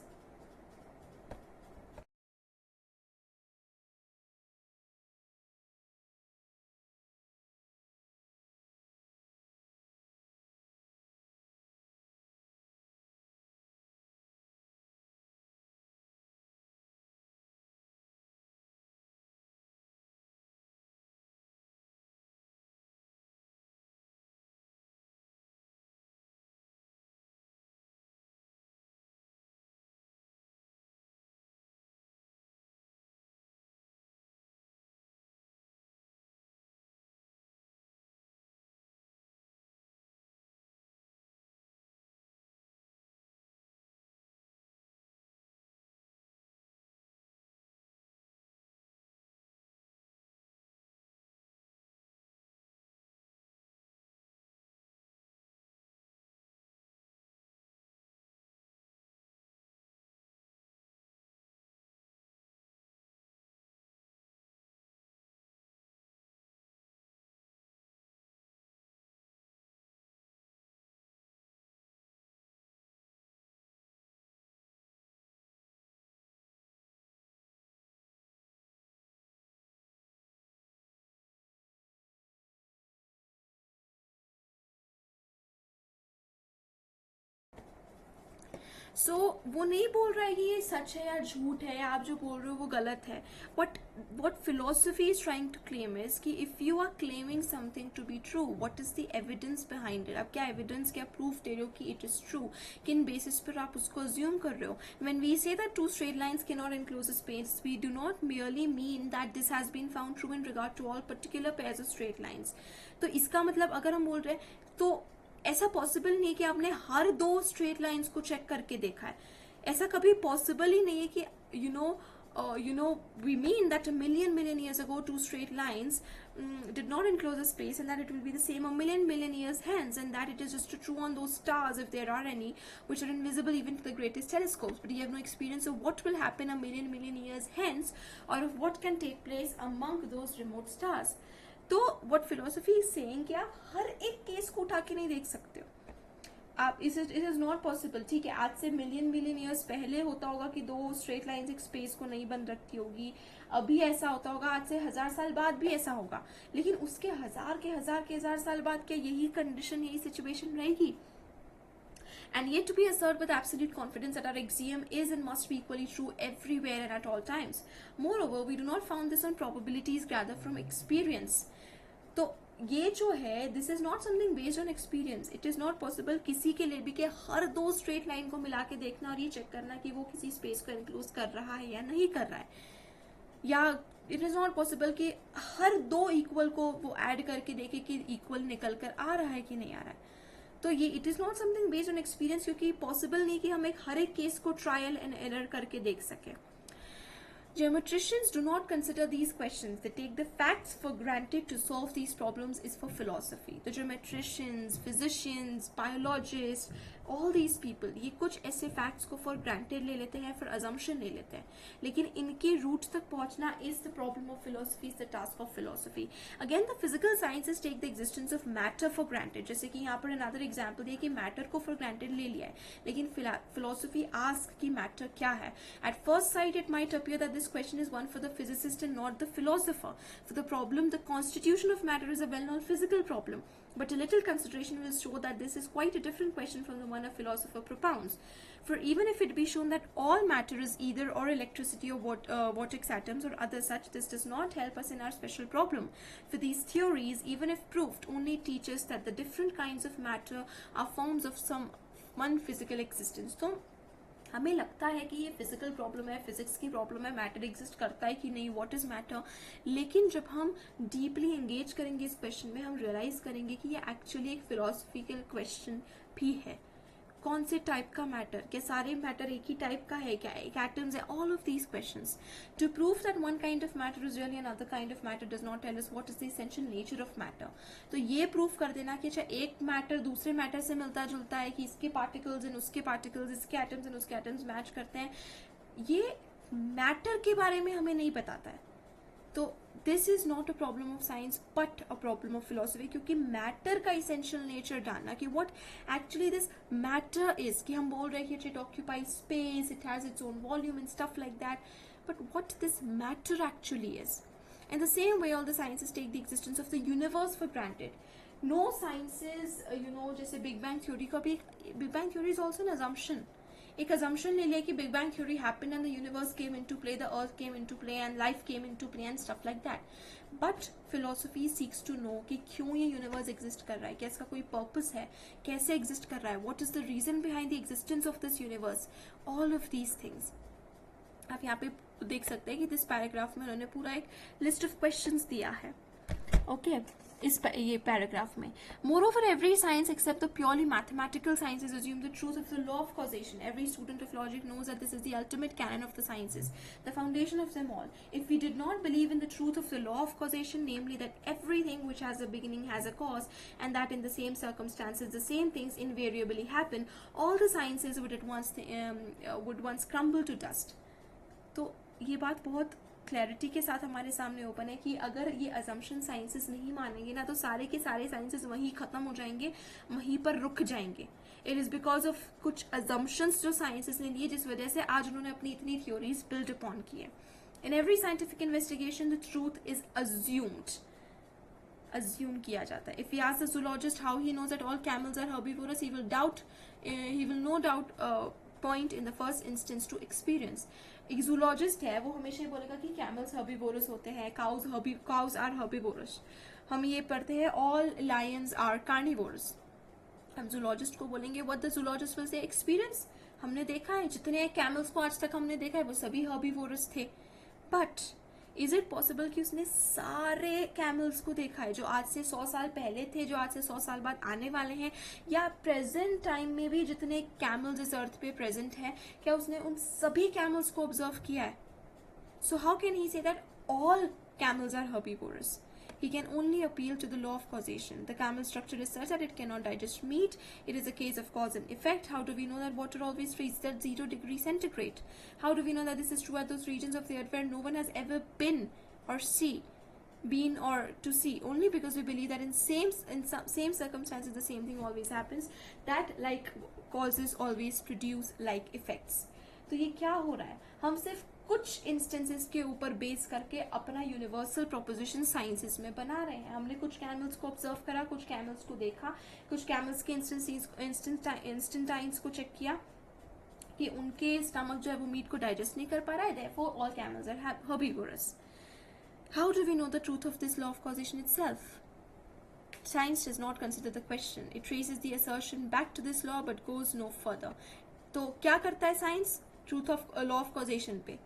सो वो नहीं बोल रहा है कि ये सच है या झूठ है, आप जो बोल रहे हो वो गलत है. But what philosophy is trying to claim is कि if you are claiming something to be true, what is the evidence behind it? आप क्या evidence, क्या proof दे रहे हो कि it is true? किन basis पर आप उसको assume कर रहे हो? When we say that two straight lines cannot enclose a space, we do not merely mean that this has been found true in regard to all particular pairs of straight lines. तो इसका मतलब अगर हम बोल रहे हैं तो ऐसा पॉसिबल नहीं है कि आपने हर दो स्ट्रेट लाइंस को चेक करके देखा है. ऐसा कभी पॉसिबल ही नहीं है कि you know, we mean that a million years ago two straight lines did not enclose a space, and that it will be the same a million years hence, and that it is just true on those stars, if there are any, which are invisible even to the greatest telescopes, but you have no experience of what will happen a million years hence, or of what can take place among those remote stars. तो what philosophy is saying कि आप हर एक case को उठा के नहीं देख सकते हो. आप इट इज नॉट पॉसिबल. ठीक है, आज से मिलियन ईयर्स पहले होता होगा कि दो स्ट्रेट लाइंस एक स्पेस को नहीं बन रखती होगी, अभी ऐसा होता होगा, आज से 1000 साल बाद भी ऐसा होगा, लेकिन उसके हजार साल बाद क्या यही कंडीशन, यही सिचुएशन रहेगी? And yet to be asserted with absolute confidence that our axiom is and must be equally true everywhere and at all times. Moreover, we do not found this on probabilities gathered from experience. तो ये जो है, this is not something based on experience. It is not possible किसी के लिए भी कि हर दो स्ट्रेट लाइन को मिला के देखना और ये चेक करना कि वो किसी स्पेस को इंक्लूज कर रहा है या नहीं कर रहा है, या इट इज नॉट पॉसिबल कि हर दो इक्वल को वो ऐड करके देखे कि इक्वल निकल कर आ रहा है कि नहीं आ रहा है. तो ये it is not something based on experience, क्योंकि पॉसिबल नहीं कि हम एक हर एक केस को ट्रायल एंड एरर करके देख सकें. Geometricians do not consider these questions. They take the facts for granted. To solve these problems is for philosophy. The geometricians, physicians, biologists, all these people, ये कुछ ऐसे फैक्ट्स को for granted ले लेते हैं, फिर अजम्पशन ले लेते हैं, लेकिन इनके रूट तक पहुंचना is the problem of philosophy, is the task of philosophy. Again the physical sciences take the existence of matter for granted, जैसे कि यहाँ पर अनदर एग्जाम्पल दिया कि मैटर को फॉर ग्रांटेड ले लिया है, लेकिन फिलोसफी आस्क कि मैटर क्या है. At first sight it might appear that this question is one for the physicist and not the philosopher. For the problem the constitution of matter is a well known physical problem, but a little consideration will show that this is quite a different question from the one a philosopher propounds. For even if it be shown that all matter is either or electricity or vortex atoms or other such, this does not help us in our special problem. For these theories, even if proved, only teach us that the different kinds of matter are forms of some one physical existence. So हमें लगता है कि ये physical problem है, physics की problem है, matter exist करता है कि नहीं, व्हाट इज मैटर. लेकिन जब हम डीपली एंगेज करेंगे इस क्वेश्चन में, हम रियलाइज करेंगे कि ये एक्चुअली एक फिलोसफिकल क्वेश्चन भी है. कौन से टाइप का मैटर, क्या सारे मैटर एक ही टाइप का है, क्या एक एटम्स है, all of these questions. To prove that one kind of matter is really another kind of matter does not tell us what is the essential nature of matter. तो ये prove कर देना कि अच्छा एक मैटर दूसरे matter से मिलता जुलता है, कि इसके पार्टिकल्स एंड उसके पार्टिकल्स, इसके एटम्स एंड उसके एटम्स मैच करते हैं, ये मैटर के बारे में हमें नहीं बताता है. तो this is not a problem of science but a problem of philosophy, क्योंकि मैटर का इसेंशियल नेचर जानना कि what actually this matter is, कि हम बोल रहे हैं कि it occupies space, it has its own volume and stuff like that, but what this matter actually is. In the same way, all the sciences take the existence of the universe for granted. No sciences, जैसे Big Bang Theory का भी, Big Bang Theory is also an assumption. एक assumption ले लिया कि Big Bang Theory happened and the universe came into play, the earth came into play and life came into play and stuff like that. But philosophy seeks to know कि क्यों ये universe exist कर रहा है, क्या इसका कोई purpose है, कैसे exist कर रहा है, what is the reason behind the existence of this universe, all of these things. आप यहाँ पे देख सकते हैं कि दिस पैराग्राफ में उन्होंने पूरा एक लिस्ट ऑफ क्वेश्चंस दिया है. ओके ये पैराग्राफ में. Moreover, every science except the purely mathematical sciences assume the truth of the law of causation. Every student of logic knows that this is the ultimate canon of the sciences, the foundation of them all. If we did not believe in the truth of the law of causation, namely that everything which has a beginning has a cause, and that in the same circumstances the same things invariably happen, all the sciences would once crumble to dust. तो ये बात बहुत clarity के साथ हमारे सामने open है कि अगर ये अजम्पशन साइंसेस नहीं मानेंगे ना, तो सारे के सारे साइंसेस वहीं खत्म हो जाएंगे, वहीं पर रुक जाएंगे. इट इज़ बिकॉज ऑफ कुछ अजम्पशंस जो साइंसेस ने लिए, जिस वजह से आज उन्होंने अपनी इतनी थ्योरीज बिल्ड अपॉन की है. In every scientific investigation the truth is assume किया जाता है. If you ask the zoologist how he knows that all camels are herbivorous, he will no doubt point in the first instance to experience. एक zoologist है, वो हमेशा ये बोलेगा कि कैमल्स हर्बीवोरस होते हैं, काउज आर हर्बीवोरस. हम ये पढ़ते हैं ऑल लायंस आर कार्निवोरस. हम जूलॉजिस्ट को बोलेंगे what the zoologist will say experience, हमने देखा है जितने कैमल्स को आज तक हमने देखा है वो सभी हर्बीवोरस थे. बट इज इट पॉसिबल कि उसने सारे कैमल्स को देखा है जो आज से 100 साल पहले थे, जो आज से 100 साल बाद आने वाले हैं, या प्रेजेंट टाइम में भी जितने कैमल्स इस अर्थ पे प्रेजेंट हैं, क्या उसने उन सभी कैमल्स को ऑब्जर्व किया है? So how can he say that all camels are herbivorous? He can only appeal to the law of causation. The camel structure is such that it cannot digest meat. It is a case of cause and effect. How do we know that water always freezes at 0 degrees centigrade? How do we know that this is true at those regions of the earth where no one has ever been or been or to see? Only because we believe that in same circumstances the same thing always happens. That like causes always produce like effects. तो ये क्या हो रहा है? हम सिर्फ कुछ instances के ऊपर बेस करके अपना यूनिवर्सल प्रोपोजिशन साइंसेस में बना रहे हैं. हमने कुछ कैमल्स को ऑब्जर्व करा, कुछ कैमल्स को देखा, कुछ कैमल्स के इंस्टेंटाइंस को चेक किया कि उनके स्टमक जो है वो मीट को डाइजेस्ट नहीं कर पा रहा है, therefore all camels are herbivorous. How do we know the truth of this law of causation itself? Science does not consider the question. It traces the assertion back to this law but goes no further. तो क्या करता है science truth of law of causation पे,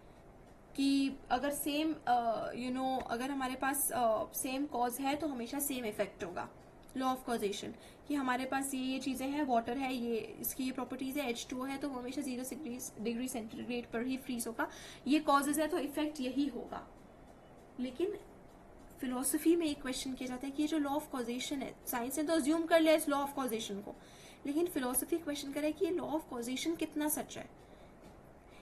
कि अगर same अगर हमारे पास same cause है तो हमेशा सेम इफेक्ट होगा. लॉ ऑफ कॉजेशन कि हमारे पास ये चीज़ें हैं, वाटर है, ये इसकी ये प्रॉपर्टीज है, H2O है, तो वो हमेशा 0 डिग्री सेंटीग्रेड पर ही फ्रीज होगा. ये कॉजेज है तो इफेक्ट यही होगा. लेकिन फिलोसफी में एक क्वेश्चन किया जाता है कि ये जो लॉ ऑफ कॉजेशन है, साइंस ने तो अज्यूम कर लिया इस लॉ ऑफ कॉजेशन को लेकिन फिलोसफी क्वेश्चन करे कि ये लॉ ऑफ कॉजेशन कितना सच है.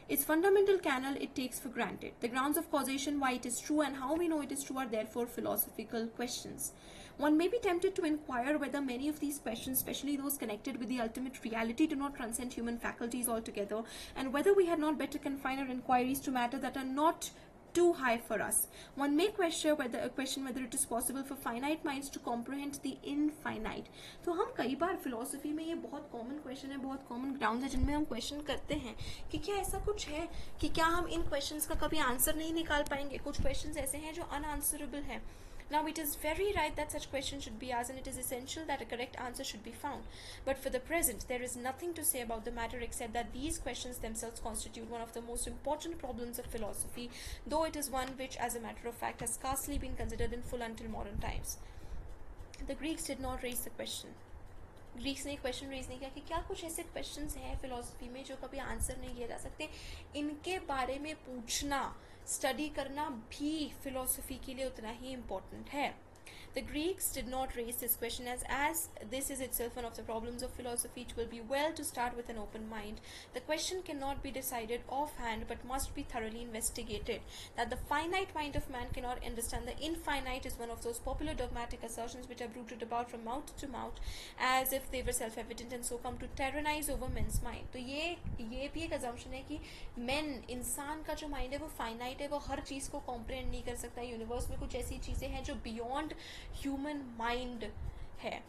Its fundamental kernel it takes for granted. The grounds of causation, why it is true, and how we know it is true are therefore philosophical questions. One may be tempted to inquire whether many of these questions, especially those connected with the ultimate reality, do not transcend human faculties altogether, and whether we had not better confine our inquiries to matter that are not too high for us. One may question whether it is possible for finite minds to comprehend the infinite. तो हम कई बार philosophy में ये बहुत common question है, बहुत common ground है जिनमें हम क्वेश्चन करते हैं कि क्या ऐसा कुछ है कि क्या हम इन क्वेश्चंस का कभी आंसर नहीं निकाल पाएंगे. कुछ क्वेश्चंस ऐसे हैं जो अनआंसरेबल हैं. Now, it is very right that such questions should be asked, and it is essential that a correct answer should be found. But for the present, there is nothing to say about the matter except that these questions themselves constitute one of the most important problems of philosophy, though it is one which, as a matter of fact, has scarcely been considered in full until modern times. The Greeks did not raise the question. Greeks ने question raise नहीं किया कि क्या कुछ ऐसे questions हैं philosophy में जो कभी आंसर नहीं किए जा सकते. इनके बारे में पूछना, स्टडी करना भी फिलोसफी के लिए उतना ही इम्पोर्टेंट है. The Greeks did not raise this question as this is itself one of the problems of philosophy. It will be well to start with an open mind. The question cannot be decided offhand but must be thoroughly investigated. That the finite mind of man cannot understand the infinite is one of those popular dogmatic assertions which are bruited about from mouth to mouth as if they were self-evident and so come to tyrannize over men's mind. तो ये भी एक assumption है कि इंसान का जो mind है वो फाइनाइट है, वो हर चीज़ को कॉम्प्रिहेंड नहीं कर सकता. यूनिवर्स में कुछ ऐसी चीज़ें हैं जो बियॉन्ड ह्यूमन माइंड है.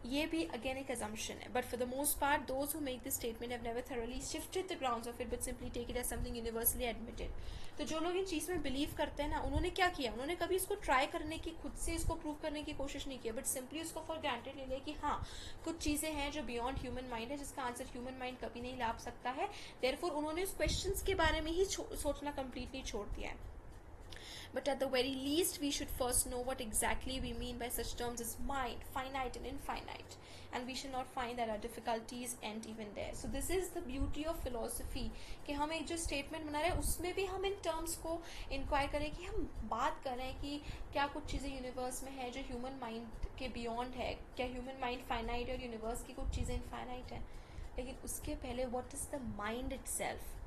ये भी अगेन एक assumption है. But for the most part, those who make this statement have never thoroughly shifted the grounds of it, but simply take it as something universally admitted. तो जो लोग इन चीज़ में believe करते हैं ना, उन्होंने क्या किया, उन्होंने कभी इसको ट्राई करने की, खुद से इसको प्रूव करने की कोशिश नहीं की, बट सिंपली उसको फॉर ग्रांटेड ले लिया कि हाँ कुछ चीज़ें हैं जो बियॉन्ड ह्यूमन माइंड है, जिसका आंसर ह्यूमन माइंड कभी नहीं ला सकता है. देयरफॉर उन्होंने उस क्वेश्चंस के बारे में ही सोचना कम्प्लीटली छोड़ दिया है. But at the very least, we should first know what exactly we mean by such terms as mind, finite and infinite. And we should not find that our difficulties end even there. So this is the beauty of philosophy, कि हम एक जो statement बना रहे हैं उसमें भी हम इन terms को inquire करें, कि हम बात करें कि क्या कुछ चीज़ें universe में है जो human mind के beyond है, क्या human mind finite है और universe की कुछ चीज़ें infinite है. लेकिन उसके पहले what is the mind itself?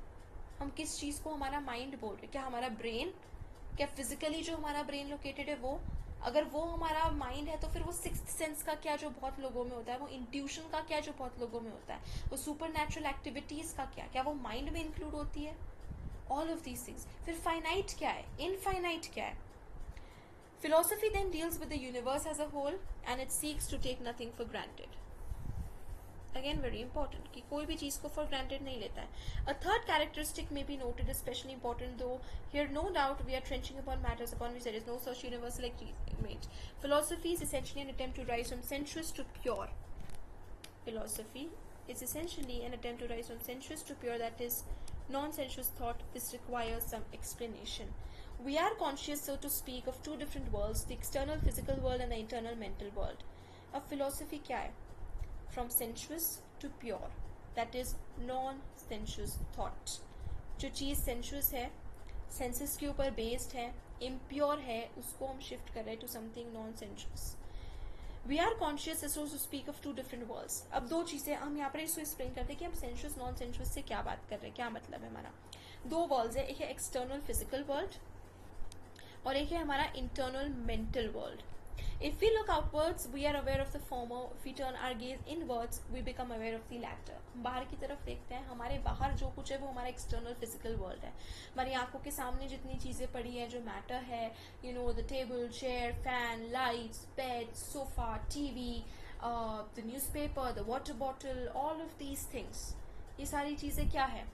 हम किस चीज़ को हमारा mind बोल रहे हैं? क्या हमारा brain? क्या फिजिकली जो हमारा ब्रेन लोकेटेड है वो, अगर वो हमारा माइंड है तो फिर वो सिक्स्थ सेंस का क्या जो बहुत लोगों में होता है, वो इंट्यूशन का क्या जो बहुत लोगों में होता है, वो सुपर नेचुरल एक्टिविटीज का क्या वो माइंड में इंक्लूड होती है. All of these things. फिर फाइनाइट क्या है, इनफाइनाइट क्या है. Philosophy then deals with the universe as a whole and it seeks to take nothing for granted. Again, very important कि कोई भी चीज़ को for granted नहीं लेता है. A third characteristic may be noted, especially important, though here no doubt we are trenching upon matters upon which there is no such universal agreement. Philosophy is essentially an attempt to rise from sensuous to pure. Philosophy is essentially an attempt to rise from sensuous to pure, that is, non-sensuous thought. This requires some explanation. We are conscious, so to speak, of two different worlds, the external physical world and the internal mental world. अब philosophy क्या है? From sensuous to pure, that is non-sensuous thought. जो चीज़ sensuous है, senses के ऊपर based है, impure है, उसको हम shift कर रहे हैं to something non-sensuous. We are conscious, so to speak, of two different worlds. अब दो चीज़ें हम यहाँ पर इसको explain करते हैं कि हम sensuous non-sensuous से क्या बात कर रहे हैं, क्या मतलब है हमारा. दो worlds है, एक है external physical world और एक है हमारा internal mental world. If we look outwards, we are aware of the former. If we turn our gaze inwards, we become aware of the latter. बाहर की तरफ देखते हैं, हमारे बाहर जो कुछ है वो हमारा external physical world है. हमारी आंखों के सामने जितनी चीज़ें पड़ी हैं जो matter है, you know, the table, chair, fan, lights, bed, sofa, TV, the newspaper, the water bottle, all of these things. ये सारी चीज़ें क्या है?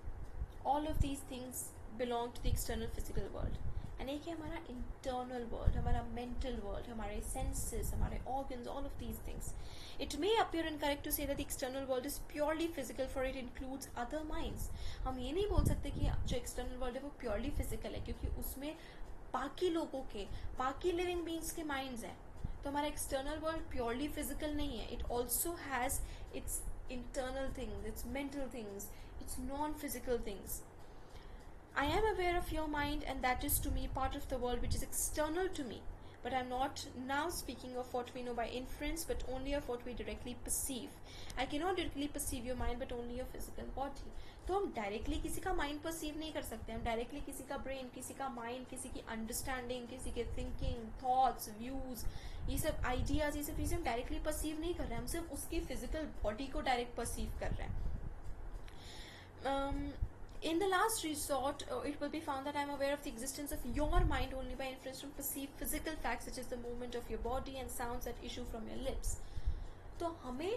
All of these things belong to the external physical world. And एक है हमारा internal world, हमारा mental world, हमारे सेंसेस, हमारे organs, all of these things. It may appear incorrect to say that the external world is purely physical, for it includes other minds. हम ये नहीं बोल सकते कि जो एक्सटर्नल वर्ल्ड है वो प्योरली फिजिकल है, क्योंकि उसमें बाकी लोगों के, बाकी लिविंग बीइंग्स के माइंड्स हैं. तो हमारा एक्सटर्नल वर्ल्ड प्योरली फिजिकल नहीं है. It also has its internal things, its mental things, its non-physical things. I am aware of your mind, and that is to me part of the world which is external to me. But I'm not now speaking of what we know by inference, but only of what we directly perceive. I cannot directly perceive your mind, but only your physical body. तो हम directly किसी का mind perceive नहीं कर सकते. हम directly किसी का ब्रेन, किसी का माइंड, किसी की अंडरस्टैंडिंग, किसी के थिंकिंग, थॉट्स, व्यूज, ये सब आइडियाज, ये सब चीज़ें हम डायरेक्टली परसीव नहीं कर रहे हैं. हम सिर्फ उसकी फिजिकल बॉडी को डायरेक्ट परसीव कर रहे हैं. In the last resort, it will be found that I am aware of the existence of your mind only by inference from perceived physical facts such as the movement of your body and sounds that issue from your lips. तो हमें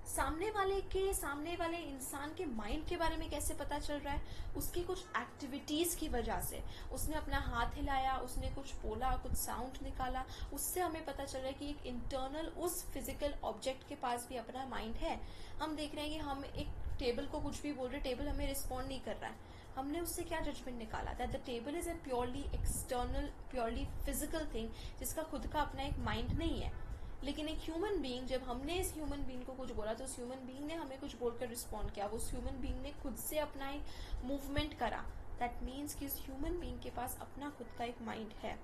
सामने वाले इंसान के mind के बारे में कैसे पता चल रहा है? उसकी कुछ एक्टिविटीज की वजह से. उसने अपना हाथ हिलाया, उसने कुछ बोला, कुछ साउंड निकाला, उससे हमें पता चल रहा है कि एक इंटरनल उस फिजिकल ऑब्जेक्ट के पास भी अपना माइंड है. हम देख रहे हैं कि हम एक टेबल को कुछ भी बोल रहे, टेबल हमें रिस्पॉन्ड नहीं कर रहा है. हमने उससे क्या जजमेंट निकाला? That the table is a purely external, purely physical thing जिसका खुद का अपना एक माइंड नहीं है. लेकिन एक ह्यूमन बीइंग, जब हमने इस ह्यूमन बीइंग को कुछ बोला तो उस ह्यूमन बीइंग ने हमें कुछ बोलकर रिस्पॉन्ड किया. उस ह्यूमन बीइंग ने खुद से अपना एक मूवमेंट करा. दैट मीन्स कि उस ह्यूमन बीइंग के पास अपना खुद का एक माइंड है.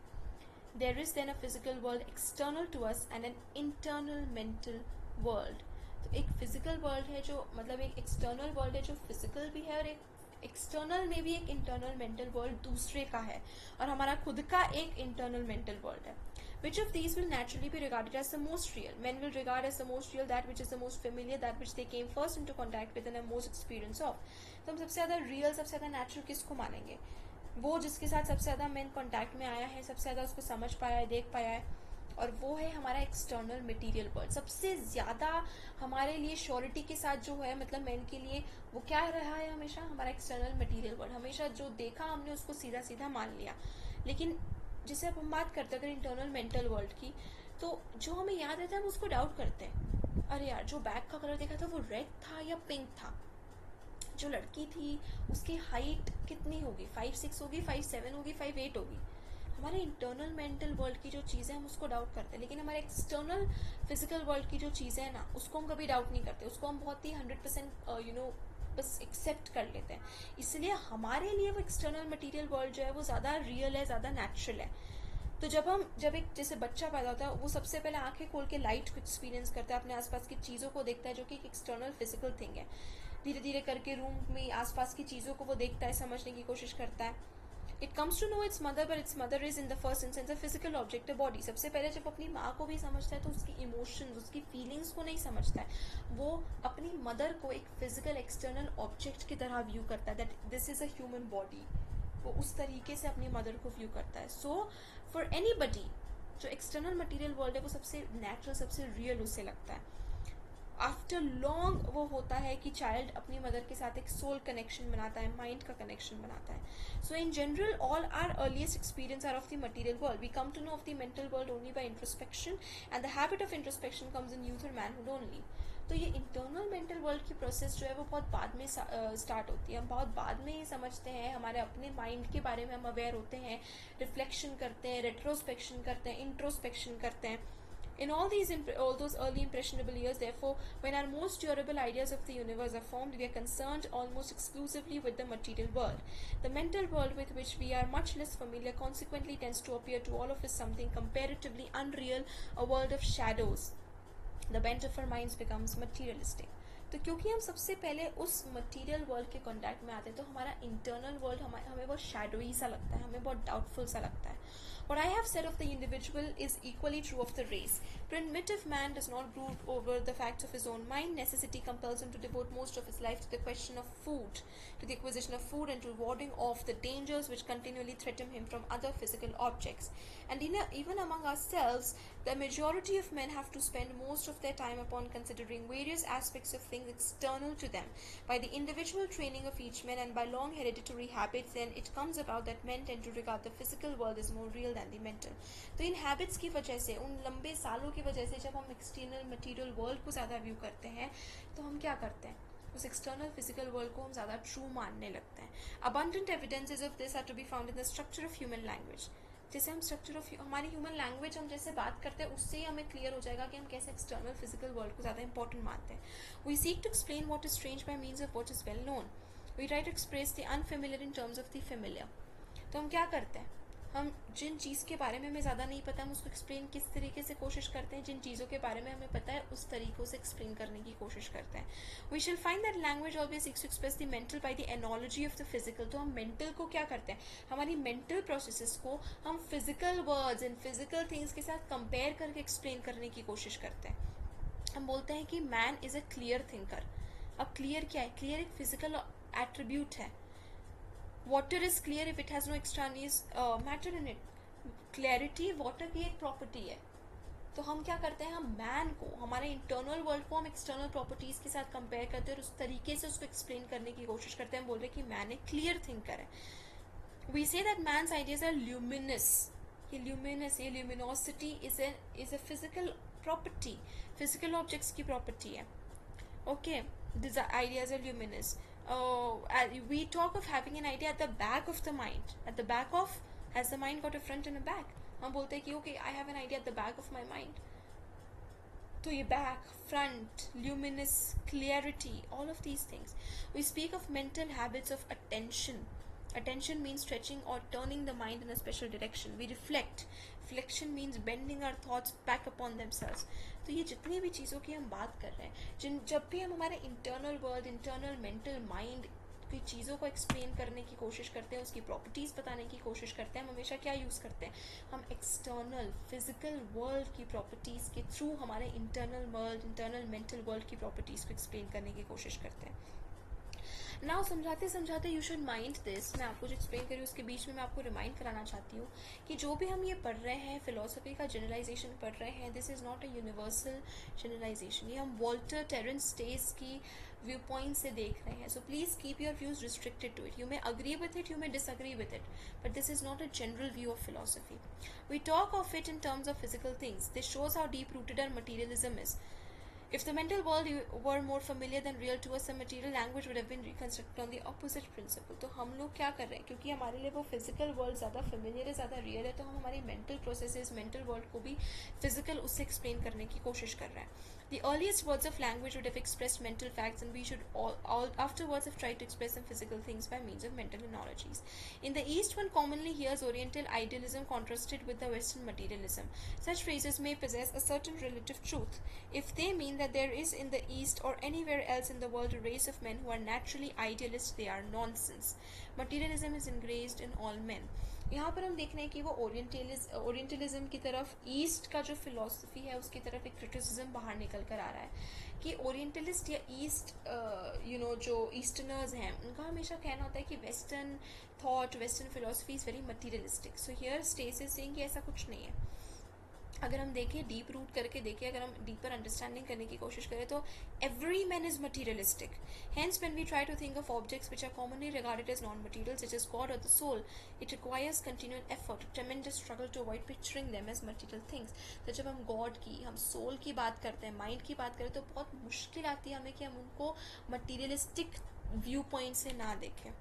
There is then a physical world external to us and an internal mental world. तो एक फिजिकल वर्ल्ड है जो, मतलब एक एक्सटर्नल वर्ल्ड है जो फिजिकल भी है, और एक एक्सटर्नल में भी एक इंटरनल मेंटल वर्ल्ड दूसरे का है, और हमारा खुद का एक इंटरनल मेंटल वर्ल्ड है. Which of these will naturally be regarded as the most real? Men will regard as the most real that which is the most familiar, that which they came first into contact with and have most experience of. तो हम सबसे ज़्यादा real, सबसे ज़्यादा natural किसको मानेंगे? वो जिसके साथ सबसे ज़्यादा मेन कॉन्टैक्ट में आया है, सबसे ज़्यादा उसको समझ पाया है, देख पाया है, और वो है हमारा एक्सटर्नल मटेरियल वर्ल्ड. सबसे ज़्यादा हमारे लिए श्योरिटी के साथ जो है, मतलब मैन के लिए वो क्या रहा है हमेशा? हमारा एक्सटर्नल मटेरियल वर्ल्ड. हमेशा जो देखा हमने उसको सीधा सीधा मान लिया. लेकिन जैसे अब हम बात करते हैं अगर इंटरनल मेंटल वर्ल्ड की, तो जो हमें याद रहता है हम उसको डाउट करते हैं. अरे यार, जो बैग का कलर देखा था वो रेड था या पिंक था? जो लड़की थी उसकी हाइट कितनी होगी? 5'6" होगी, 5'7" होगी, 5'8" होगी? हमारे इंटरनल मेंटल वर्ल्ड की जो चीज़ें हम उसको डाउट करते हैं. लेकिन हमारे एक्सटर्नल फिजिकल वर्ल्ड की जो चीज़ें हैं ना, उसको हम कभी डाउट नहीं करते. उसको हम बहुत ही 100% बस एक्सेप्ट कर लेते हैं. इसलिए हमारे लिए वो एक्सटर्नल मटेरियल वर्ल्ड जो है वो ज़्यादा रियल है, ज़्यादा नेचुरल है. तो जब एक जैसे बच्चा पैदा होता है, वो सबसे पहले आंखें खोल के लाइट को एक्सपीरियंस करता है, अपने आसपास की चीज़ों को देखता है, जो कि एक एक्सटर्नल फिजिकल थिंग है. धीरे धीरे करके रूम में आसपास की चीज़ों को वो देखता है, समझने की कोशिश करता है. It comes to know its mother, but its mother is in the first instance a physical object, a body. सबसे पहले जब अपनी माँ को भी समझता है तो उसकी इमोशंस, उसकी फीलिंग्स को नहीं समझता है. वो अपनी मदर को एक फिजिकल एक्सटर्नल ऑब्जेक्ट की तरह व्यू करता है, that this is a human body. वो उस तरीके से अपनी मदर को व्यू करता है. सो फॉर एनीबडी, जो एक्सटर्नल मटेरियल वर्ल्ड है वो सबसे नेचुरल, सबसे रियल उसे लगता है. आफ्टर लॉन्ग वो होता है कि चाइल्ड अपनी मदर के साथ एक सोल कनेक्शन बनाता है, माइंड का कनेक्शन बनाता है. So in general all are earliest experience are of the material world. We come to know of the mental world only by introspection, and the habit of introspection comes in youth और manhood only. तो ये internal mental world की process जो है वो बहुत बाद में स्टार्ट होती है. हम बहुत बाद में ही समझते हैं, हमारे अपने माइंड के बारे में हम अवेयर होते हैं, रिफ्लेक्शन करते हैं, रेट्रोस्पेक्शन करते हैं, इंट्रोस्पेक्शन करते हैं. In all those early impressionable years, therefore, when our most durable ideas of the universe are formed, we are concerned almost exclusively with the material world. The mental world with which we are much less familiar consequently tends to appear to all of us something comparatively unreal, a world of shadows. The bent of our minds becomes materialistic. तो क्योंकि हम सबसे पहले उस material world के contact में आते हैं, तो हमारा इंटरनल वर्ल्ड हमें बहुत शैडोई सा लगता है, हमें बहुत डाउटफुल सा लगता है. What I have said of the individual is equally true of the race. Primitive man does not brood over the facts of his own mind. Necessity compels him to devote most of his life to the question of food, to the acquisition of food, and to warding off the dangers which continually threaten him from other physical objects. And even among ourselves, the majority of men have to spend most of their time upon considering various aspects of things external to them. By the individual training of each man and by long hereditary habits, then it comes about that men tend to regard the physical world as more real than the mental. तो इन habits की वजह से, उन लंबे सालों की वजह से, जब हम एक्सटर्नल मटेरियल वर्ल्ड को ज़्यादा व्यू करते हैं, तो हम क्या करते हैं? उस एक्सटर्नल फिजिकल वर्ल्ड को हम ज़्यादा ट्रू मानने लगते हैं. Abundant evidences of this are to be found in the structure of human language. जैसे हम स्ट्रक्चर ऑफ हमारी ह्यूमन लैंग्वेज हम जैसे बात करते हैं, उससे ही हमें क्लियर हो जाएगा कि हम कैसे एक्सटर्नल फिजिकल वर्ल्ड को ज़्यादा इंपॉर्टेंट मानते हैं. We seek to explain what is strange by means of what is well known. We try to express the unfamiliar in terms of the familiar. तो हम क्या करते हैं? हम जिन चीज़ के बारे में हमें ज़्यादा नहीं पता हम उसको एक्सप्लेन किस तरीके से कोशिश करते हैं, जिन चीज़ों के बारे में हमें पता है उस तरीक़ों से एक्सप्लेन करने की कोशिश करते हैं. We shall find that language always seeks to express the mental by the analogy of the physical. तो हम मेंटल को क्या करते हैं, हमारी मेंटल प्रोसेसेस को हम physical words and physical things के साथ कंपेयर करके एक्सप्लेन करने की कोशिश करते हैं. हम बोलते हैं कि man is a clear thinker. अब क्लियर क्या है, क्लियर एक फिजिकल एट्रीब्यूट है. Water is clear if it has no extraneous matter in it. Clarity water की एक प्रॉपर्टी है. तो हम क्या करते हैं, हम मैन को, हमारे इंटरनल वर्ल्ड को हम एक्सटर्नल प्रॉपर्टीज के साथ कंपेयर करते हैं और उस तरीके से उसको एक्सप्लेन करने की कोशिश करते हैं. हम बोल रहे हैं कि मैन एक क्लियर थिंकर है. We say that man's ideas are luminous. ये ल्यूमिनस, ये luminosity is a physical property, physical objects की प्रॉपर्टी है. Okay, these ideas are luminous. We talk of having an idea at the back of the mind. At the back of, has the mind got a front and a back? हम बोलते हैं कि okay, I have an idea at the back of my mind. तो ये back, front, luminous, clarity, all of these things. We speak of mental habits of attention. Attention means stretching or turning the mind in a special direction. We reflect. Reflection means bending our thoughts back upon themselves. तो ये जितनी भी चीज़ों की हम बात कर रहे हैं, जब भी हम हमारे internal world, internal mental mind की चीज़ों को एक्सप्लेन करने की कोशिश करते हैं, उसकी प्रॉपर्टीज़ बताने की कोशिश करते हैं, हम हमेशा क्या यूज़ करते हैं, हम एक्सटर्नल फिजिकल वर्ल्ड की प्रॉपर्टीज़ के थ्रू हमारे internal world, internal mental world की प्रॉपर्टीज़ को एक्सप्लेन करने की कोशिश करते हैं. नाउ समझाते समझाते यू शुड माइंड दिस. मैं आपको जो एक्सप्लेन करी उसके बीच में मैं आपको रिमाइंड कराना चाहती हूँ कि जो भी हम ये पढ़ रहे हैं, फिलोसफी का जनरलाइजेशन पढ़ रहे हैं, this is not a universal generalization. ये हम वॉल्टर टेरेंस स्टेस की व्यू पॉइंट से देख रहे हैं. So please keep your views restricted to it. You may agree with it, you may disagree with it, but this is not a general view of philosophy. We talk of it in terms of physical things. This shows how deep rooted our materialism is. If the mental world were more familiar than real to us, the material language would have been reconstructed on the opposite principle. तो हम लोग क्या कर रहे हैं, क्योंकि हमारे लिए वो फिजिकल वर्ल्ड ज़्यादा फेमिलियर है, ज़्यादा रियल है, तो हम हमारी मेंटल प्रोसेसेस, मेंटल वर्ल्ड को भी फिजिकल उससे एक्सप्लेन करने की कोशिश कर रहे हैं. The earliest words of language would have expressed mental facts, and we should all afterwards have tried to express some physical things by means of mental analogies. In the East, one commonly hears Oriental idealism contrasted with the Western materialism. Such phrases may possess a certain relative truth if they mean that there is in the East or anywhere else in the world a race of men who are naturally idealists. They are nonsense. Materialism is ingrained in all men. यहाँ पर हम देख रहे हैं कि वो orientalism की तरफ, ईस्ट का जो फिलॉसफी है उसकी तरफ एक क्रिटिसिज्म बाहर निकल कर आ रहा है कि ओरिएंटलिस्ट या ईस्ट जो ईस्टर्नर्स हैं उनका हमेशा कहना होता है कि western thought, western philosophy is very materialistic. So here Stace is saying कि ऐसा कुछ नहीं है. अगर हम देखें, डीप रूट करके देखें, अगर हम डीपर अंडरस्टैंडिंग करने की कोशिश करें तो every man is materialistic. Hence when we try to think of objects which are commonly regarded as non material such as God और the soul, it requires continual effort, tremendous struggle to avoid picturing them as material things. तो जब हम God की, हम soul की बात करते हैं, माइंड की बात करें, तो बहुत मुश्किल आती है हमें कि हम उनको मटीरियलिस्टिक व्यू पॉइंट से ना देखें.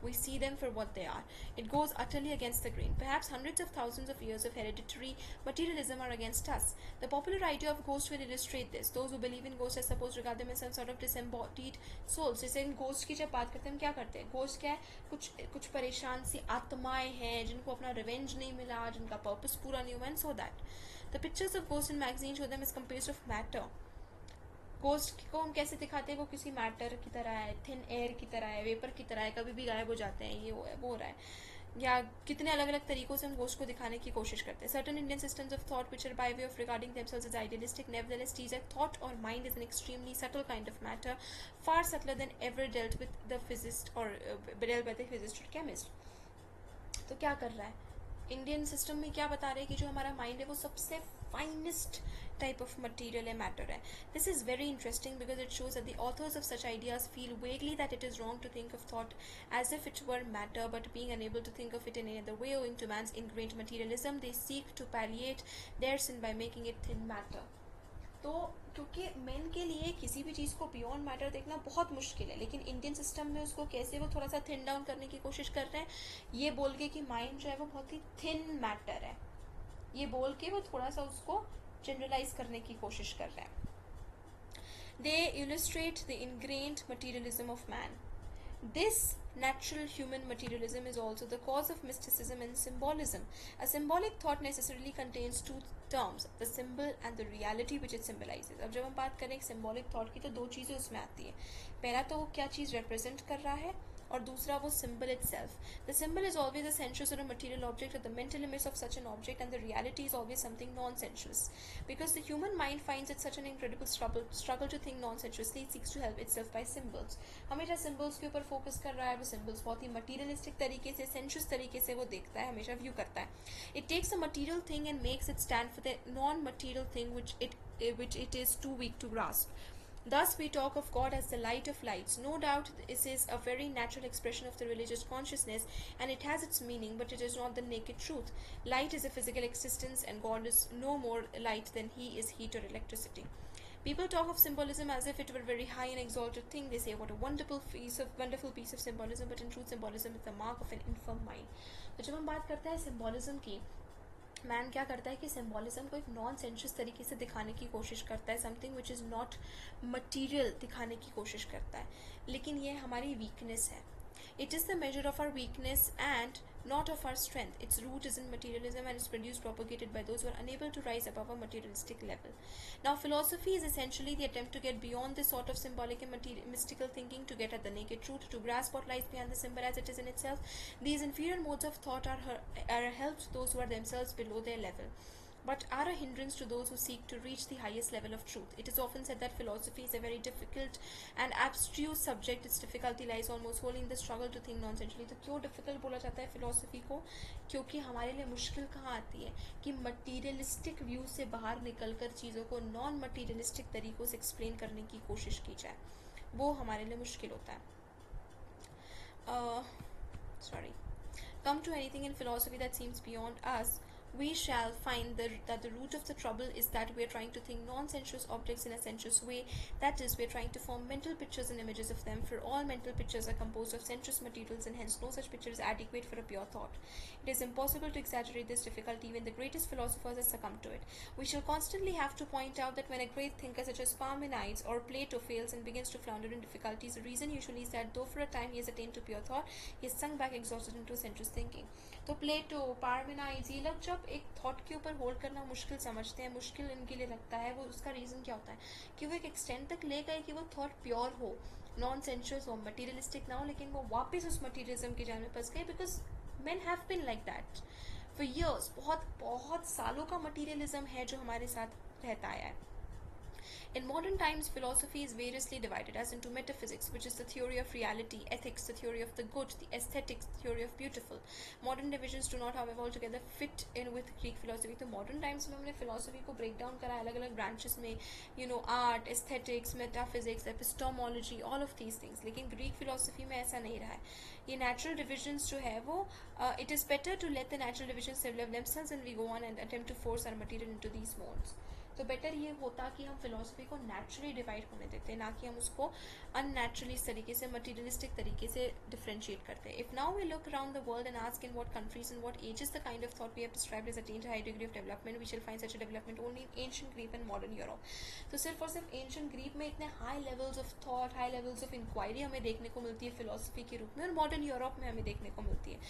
We see them for what they are. It goes utterly against the grain. Perhaps hundreds of thousands of years of hereditary materialism are against us. The popular idea of ghosts will illustrate this. Those who believe in ghosts are supposed to regard them as some sort of disembodied souls. जैसे इन ghost की जब बात करते हैं हम क्या करते हैं, ghost क्या है, कुछ परेशान सी आत्माएं हैं जिनको अपना रिवेंज नहीं मिला, जिनका पर्पस पूरा नहीं हुआ, and so that. The pictures of ghosts in magazines show them as composed of matter. Ghost को हम कैसे दिखाते हैं, वो किसी मैटर की तरह है, थिन एयर की तरह है, वेपर की तरह है, कभी भी गायब हो जाते हैं, ये वो हो रहा है, या कितने अलग अलग तरीकों से हम गोस्ट को दिखाने की कोशिश करते हैं. Certain Indian systems of thought which are by way of regarding themselves as idealistic nevertheless teach that thought और mind is an extremely subtle kind of matter, far subtler than ever dealt with the physicist और dealt by the physicist और chemist. तो क्या कर रहा है Indian system में, क्या बता रहे हैं कि जो हमारा माइंड है वो सबसे finest type of material and matter hai. This is very interesting because it shows that the authors of such ideas feel vaguely that it is wrong to think of thought as if it were matter, but being unable to think of it in any other way owing to man's ingrained materialism, they seek to palliate their sin by making it thin matter. तो क्योंकि main के लिए किसी भी चीज़ को beyond matter देखना बहुत मुश्किल है, लेकिन इंडियन सिस्टम में उसको कैसे वो थोड़ा सा थिन डाउन करने की कोशिश कर रहे हैं, ये बोल के कि माइंड जो है वो बहुत ही थिन मैटर है, ये बोल के वो थोड़ा सा उसको जनरलाइज करने की कोशिश कर रहे हैं. They illustrate the ingrained materialism of man. This natural human materialism is also the cause of mysticism and symbolism. A symbolic thought necessarily contains two terms, the symbol and the reality which it symbolizes. अब जब हम बात करें symbolic thought की तो दो चीज़ें उसमें आती है. पहला तो वो क्या चीज़ represent कर रहा है और दूसरा वो symbol itself. The symbol is always a sensuous or a material object or the mental image of such an object, and the reality is always something non-sensuous. Because the human mind finds it such an incredible struggle to think non-sensuously, it seeks to help itself by symbols. हमेशा symbols के ऊपर focus कर रहा है, वो symbols बहुत ही materialistic तरीके से, sensuous तरीके से वो देखता है, हमेशा view करता है. It takes a material thing and makes it stand for the non-material thing which it is too weak to grasp. Thus we talk of God as the light of lights. No doubt this is a very natural expression of the religious consciousness, and it has its meaning, but it is not the naked truth. Light is a physical existence, and God is no more light than he is heat or electricity. People talk of symbolism as if it were a very high and exalted thing. They say what a wonderful piece of symbolism, but in truth symbolism is the mark of an infirm mind. तो जब हम बात करते हैं symbolism की, man क्या करता है कि सिम्बॉलिज्म को एक नॉन सेंशियस तरीके से दिखाने की कोशिश करता है, something which is not material दिखाने की कोशिश करता है, लेकिन ये हमारी वीकनेस है. It is the measure of our weakness and not of our strength. Its root is in materialism and is produced, propagated by those who are unable to rise above a materialistic level. Now, philosophy is essentially the attempt to get beyond this sort of symbolic and mystical thinking, to get at the naked truth, to grasp what lies behind the symbol as it is in itself. These inferior modes of thought are a help to those who are themselves below their level, but are a hindrance to those who seek to reach the highest level of truth. It is often said that philosophy is a very difficult and abstruse subject. Its difficulty lies almost wholly in the struggle to think non-sensually. तो क्यों difficult बोला जाता है philosophy को? क्योंकि हमारे लिए मुश्किल कहाँ आती है कि materialistic view से बाहर निकलकर चीज़ों को non-materialistic तरीकों से explain करने की कोशिश की जाए, वो हमारे लिए मुश्किल होता है. Come to anything in philosophy that seems beyond us, we shall find that the root of the trouble is that we are trying to think non-sensuous objects in a sensuous way. That is, we are trying to form mental pictures and images of them, for all mental pictures are composed of sensuous materials, and hence no such picture is adequate for a pure thought. It is impossible to exaggerate this difficulty. Even the greatest philosophers have succumbed to it. We shall constantly have to point out that when a great thinker such as Parmenides or Plato fails and begins to flounder in difficulties, the reason usually is that though for a time he has attained to pure thought, he has sunk back exhausted into sensuous thinking. तो प्लेटो, पार्मेनाइड्स, ये लोग जब एक thought के ऊपर hold करना मुश्किल समझते हैं, मुश्किल इनके लिए लगता है, वो उसका रीज़न क्या होता है कि वो एक एक्सटेंड तक ले गए कि वो थॉट प्योर हो, नॉन सेंशुअस हो, मटीरियलिस्टिक ना हो, लेकिन वो वापस उस मटीरियलिज्म के जाल में फंस गए, because men have been like that for years. बहुत सालों का मटीरियलिज्म है जो हमारे साथ रहता आया है. In modern times, philosophy is variously divided as into metaphysics, which is the theory of reality, ethics, the theory of the good, the aesthetics, the theory of beautiful. Modern divisions do not, however, altogether fit in with Greek philosophy. तो modern times में हमने philosophy को break down करा अलग अलग branches में, art, aesthetics, metaphysics, epistemology, all of these things. लेकिन Greek philosophy में ऐसा नहीं रहा है. ये natural divisions जो है वो it is better to let the natural divisions develop themselves and we go on and attempt to force our material into these modes. तो बेटर ये होता कि हम फिलोसफी को नेचुरली डिवाइड होने देते, ना कि हम उसको अननेचुरली इस तरीके से मटीरियलिस्टिक तरीके से डिफरेंशिएट करते हैं. If now we look around the world and ask in what countries and what ages the kind of thought we have prescribed has attained high degree of development, we shall find such a development only in ancient Greek and modern Europe. तो सिर्फ और सिर्फ ancient Greek में इतने high levels of thought, high levels of inquiry हमें देखने को मिलती है फिलोसफी के रूप में, और मॉडर्न यूरोप में हमें देखने को मिलती है.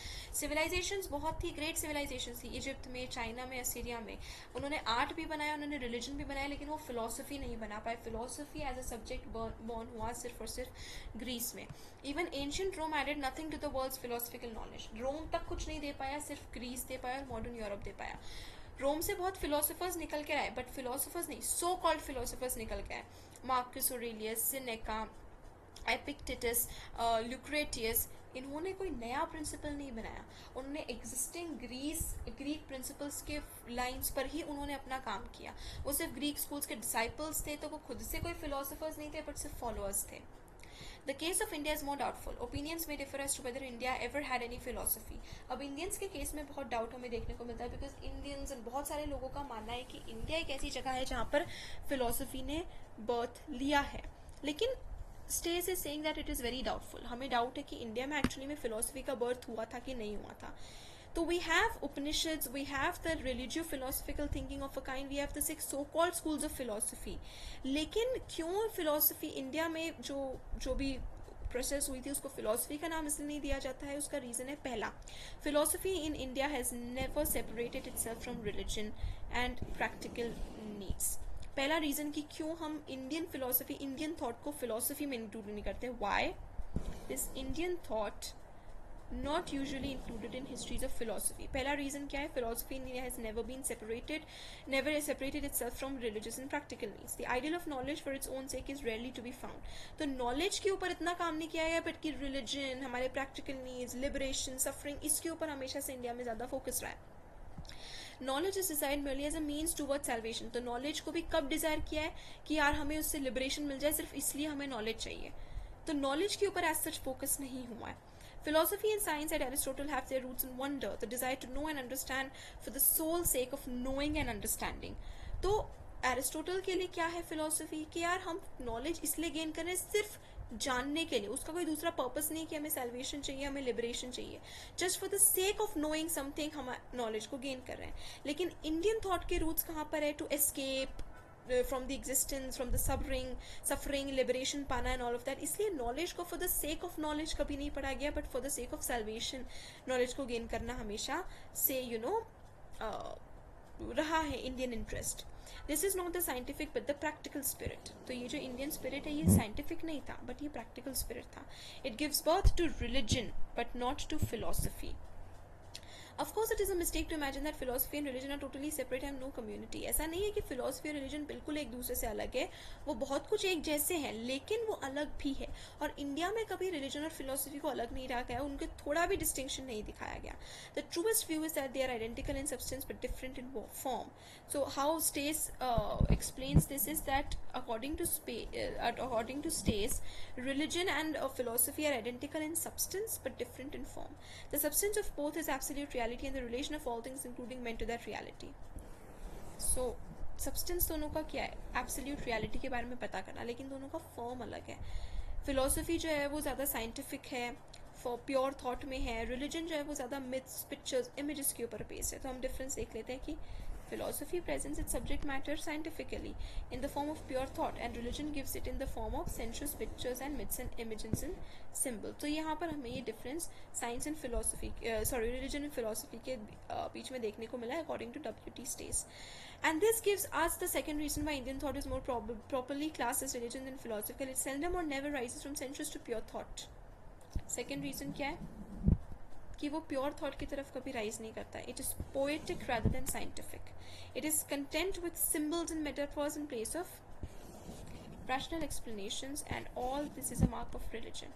सिविलाइजेशंस बहुत ही ग्रेट सिविलाइजेशंस थी, इजिप्ट में, चाइना में, असीरिया में. उन्होंने आर्ट भी बनाया, उन्होंने रिलीजन भी बनाया, लेकिन वो फिलोसफी नहीं बना पाए. Philosophy as a subject born हुआ सिर्फ और सिर्फ ग्रीस में. Even ancient Rome added nothing to the world's philosophical knowledge. Rome तक कुछ नहीं दे पाया, सिर्फ ग्रीस दे पाया और मॉडर्न यूरोप दे पाया. रोम से बहुत फिलोसफर्स निकल के आए, बट फिलोसफर्स नहीं, सो कॉल्ड फिलोसफर्स निकल के आए. मार्कस ऑरेलियस, सिनेका, एपिक्टेटस, ल्यूक्रेटियस, इन्होंने कोई नया प्रिंसिपल नहीं बनाया. उन्होंने एग्जिस्टिंग ग्रीक प्रिंसिपल्स के लाइंस पर ही उन्होंने अपना काम किया. वो सिर्फ ग्रीक स्कूल्स के डिसाइपल्स थे, तो वो खुद से कोई फिलोसफर्स नहीं थे, बट सिर्फ फॉलोअर्स थे. The case of India is more doubtful. Opinions may differ as to whether India ever had any philosophy. अब इंडियंस के केस में बहुत डाउट हमें देखने को मिलता है, बिकॉज इंडियंस बहुत सारे लोगों का मानना है कि इंडिया एक ऐसी जगह है जहाँ पर फिलोसफी ने बर्थ लिया है, लेकिन stage is saying that it is very doubtful. हमें डाउट है कि इंडिया में एक्चुअली में फिलोसफी का बर्थ हुआ था कि नहीं हुआ था. तो we have Upanishads, we have the religio philosophical thinking of a kind, we have the 6 so called schools of philosophy. लेकिन क्यों फिलोसफी इंडिया में जो भी प्रोसेस हुई थी उसको फिलोसफी का नाम इसलिए नहीं दिया जाता है. उसका रीज़न है पहला, philosophy in India has never separated itself from religion and practical needs. पहला रीज़न कि क्यों हम इंडियन फिलोसफी, इंडियन थॉट को फिलोसफी में इंक्लूड नहीं करते. Why? This Indian thought not usually included in histories of philosophy. पहला रीज़न क्या है? philosophy in India has never separated itself from religious and practical needs. The ideal of knowledge for its own sake is rarely to be found. तो knowledge के ऊपर इतना काम नहीं किया गया, बट कि religion, हमारे practical needs, liberation, suffering, इसके ऊपर हमेशा से इंडिया में ज़्यादा फोकस रहा है. Knowledge is desire merely as a means towards salvation. तो नॉलेज को भी कब डिजायर किया है कि यार हमें उससे लिबरेशन मिल जाए, सिर्फ इसलिए हमें नॉलेज चाहिए. तो नॉलेज के ऊपर एज सच फोकस नहीं हुआ है. Philosophy and science at Aristotle have their roots in wonder, the desire to know and understand for the sole sake of knowing and understanding. तो एरिस्टोटल के लिए क्या है फिलोसफी? कि यार हम नॉलेज इसलिए गेन कर रहे हैं सिर्फ जानने के लिए, उसका कोई दूसरा पर्पस नहीं कि हमें सैल्वेशन चाहिए, हमें लिबरेशन चाहिए. Just for the sake of knowing something हम नॉलेज को गेन कर रहे हैं. लेकिन इंडियन थॉट के रूट्स कहाँ पर है? To escape from the existence, from the suffering, liberation पाना and all of that. इसलिए knowledge को for the sake of knowledge कभी नहीं पढ़ा गया, but for the sake of salvation knowledge को gain करना हमेशा से रहा है Indian interest. This is not the scientific but the practical spirit. तो ये जो Indian spirit है ये scientific नहीं था, but ये practical spirit था. It gives birth to religion but not to philosophy. Of course, it is a mistake to imagine that philosophy and religion are totally separate and no community. ऐसा नहीं है कि philosophy और religion बिल्कुल एक दूसरे से अलग है, वो बहुत कुछ एक जैसे हैं, लेकिन वो अलग भी है. और इंडिया में कभी religion और philosophy को अलग नहीं रखा गया, उनके थोड़ा भी distinction नहीं दिखाया गया. The truest view is that they are identical in substance but different in form. So how Stace explains this is that according to Stace, religion and philosophy are identical in substance but different in form. The substance of both is absolute reality and the relation of all things including men to that reality. So substance दोनों का क्या है? Absolute reality के बारे में पता करना, लेकिन दोनों का form अलग है. Philosophy जो है वो ज़्यादा scientific है, for pure thought में है. Religion जो है वो ज़्यादा myths, pictures, images के ऊपर based है. तो हम difference देख लेते हैं कि philosophy presents its subject matter scientifically in the form of pure thought and religion gives it in the form of sensuous pictures and myths and images and symbols. तो यहाँ पर हमें ये difference science and philosophy religion and philosophy के बीच में देखने को मिला है according to W.T. Stace. And this gives us the second reason why Indian thought is more properly classed as religion than philosophical. It seldom or never rises from sensuous to pure thought. Second reason क्या है? कि वो pure thought की तरफ कभी rise नहीं करता. It is poetic rather than scientific. It is content with symbols and metaphors in place of rational explanations, and all this is a mark of religion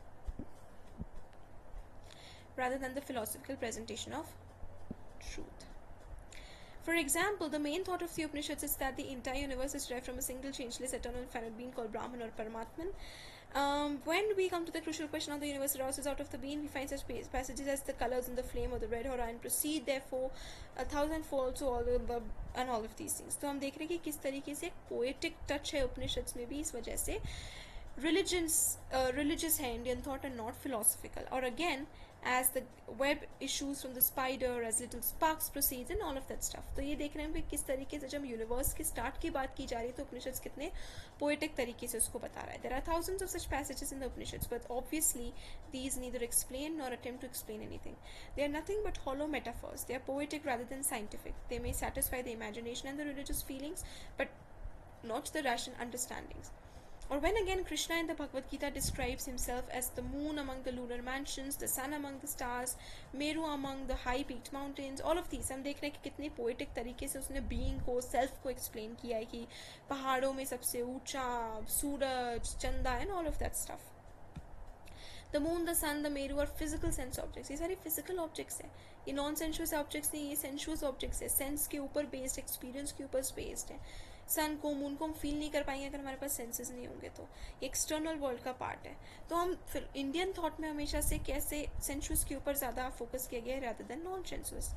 rather than the philosophical presentation of truth. For example, the main thought of the Upanishads is that the entire universe is derived from a single changeless eternal infinite being called Brahman or Paramatman. When we come to the crucial question of the universe arises out of the being, we find such passages as the colors in the flame or the red or iron proceed therefore a thousandfold to all of the and all of these things. तो हम देख रहे हैं कि किस तरीके से poetic touch है उपनिषद्स में भी, इस वजह से religious है Indian thought and not philosophical. Or again, as the web issues from the spider, as little sparks proceeds and all of that stuff. तो ये देख रहे हैं कि किस तरीके से जब यूनिवर्स के स्टार्ट की बात की जा रही है तो उपनिषद्स कितने पोएटिक तरीके से उसको बता रहा है. There are thousands of such passages in the Upanishads, but obviously these neither explain nor attempt to explain anything. They are nothing but hollow metaphors. They are poetic rather than scientific. They may satisfy the imagination and the religious feelings, but not the rational understandings. Or when again Krishna in the Bhagavad Gita describes himself as the moon among the lunar mansions, the sun among the stars, Meru among the high peaked mountains, all of these हम देख रहे हैं कि कितने poetic तरीके से उसने being को, सेल्फ को एक्सप्लेन किया है कि पहाड़ों में सबसे ऊंचा सूरज, चंदा and all of that stuff. The moon, the sun, the Meru are physical sense objects. ये सारे physical objects हैं, ये नॉन सेंशुअस ऑब्जेक्ट्स नहीं, ये सेंशुअस ऑब्जेक्ट्स है, सेंस के ऊपर बेस्ड, एक्सपीरियंस के ऊपर बेस्ड है. सन को, मून को हम फील नहीं कर पाएंगे अगर हमारे पास सेंसेस नहीं होंगे, तो ये एक्सटर्नल वर्ल्ड का पार्ट है. तो हम फिर इंडियन थॉट में हमेशा से कैसे सेंशुअस के ऊपर ज़्यादा फोकस किया गया है रादर देन नॉन सेंशुअस,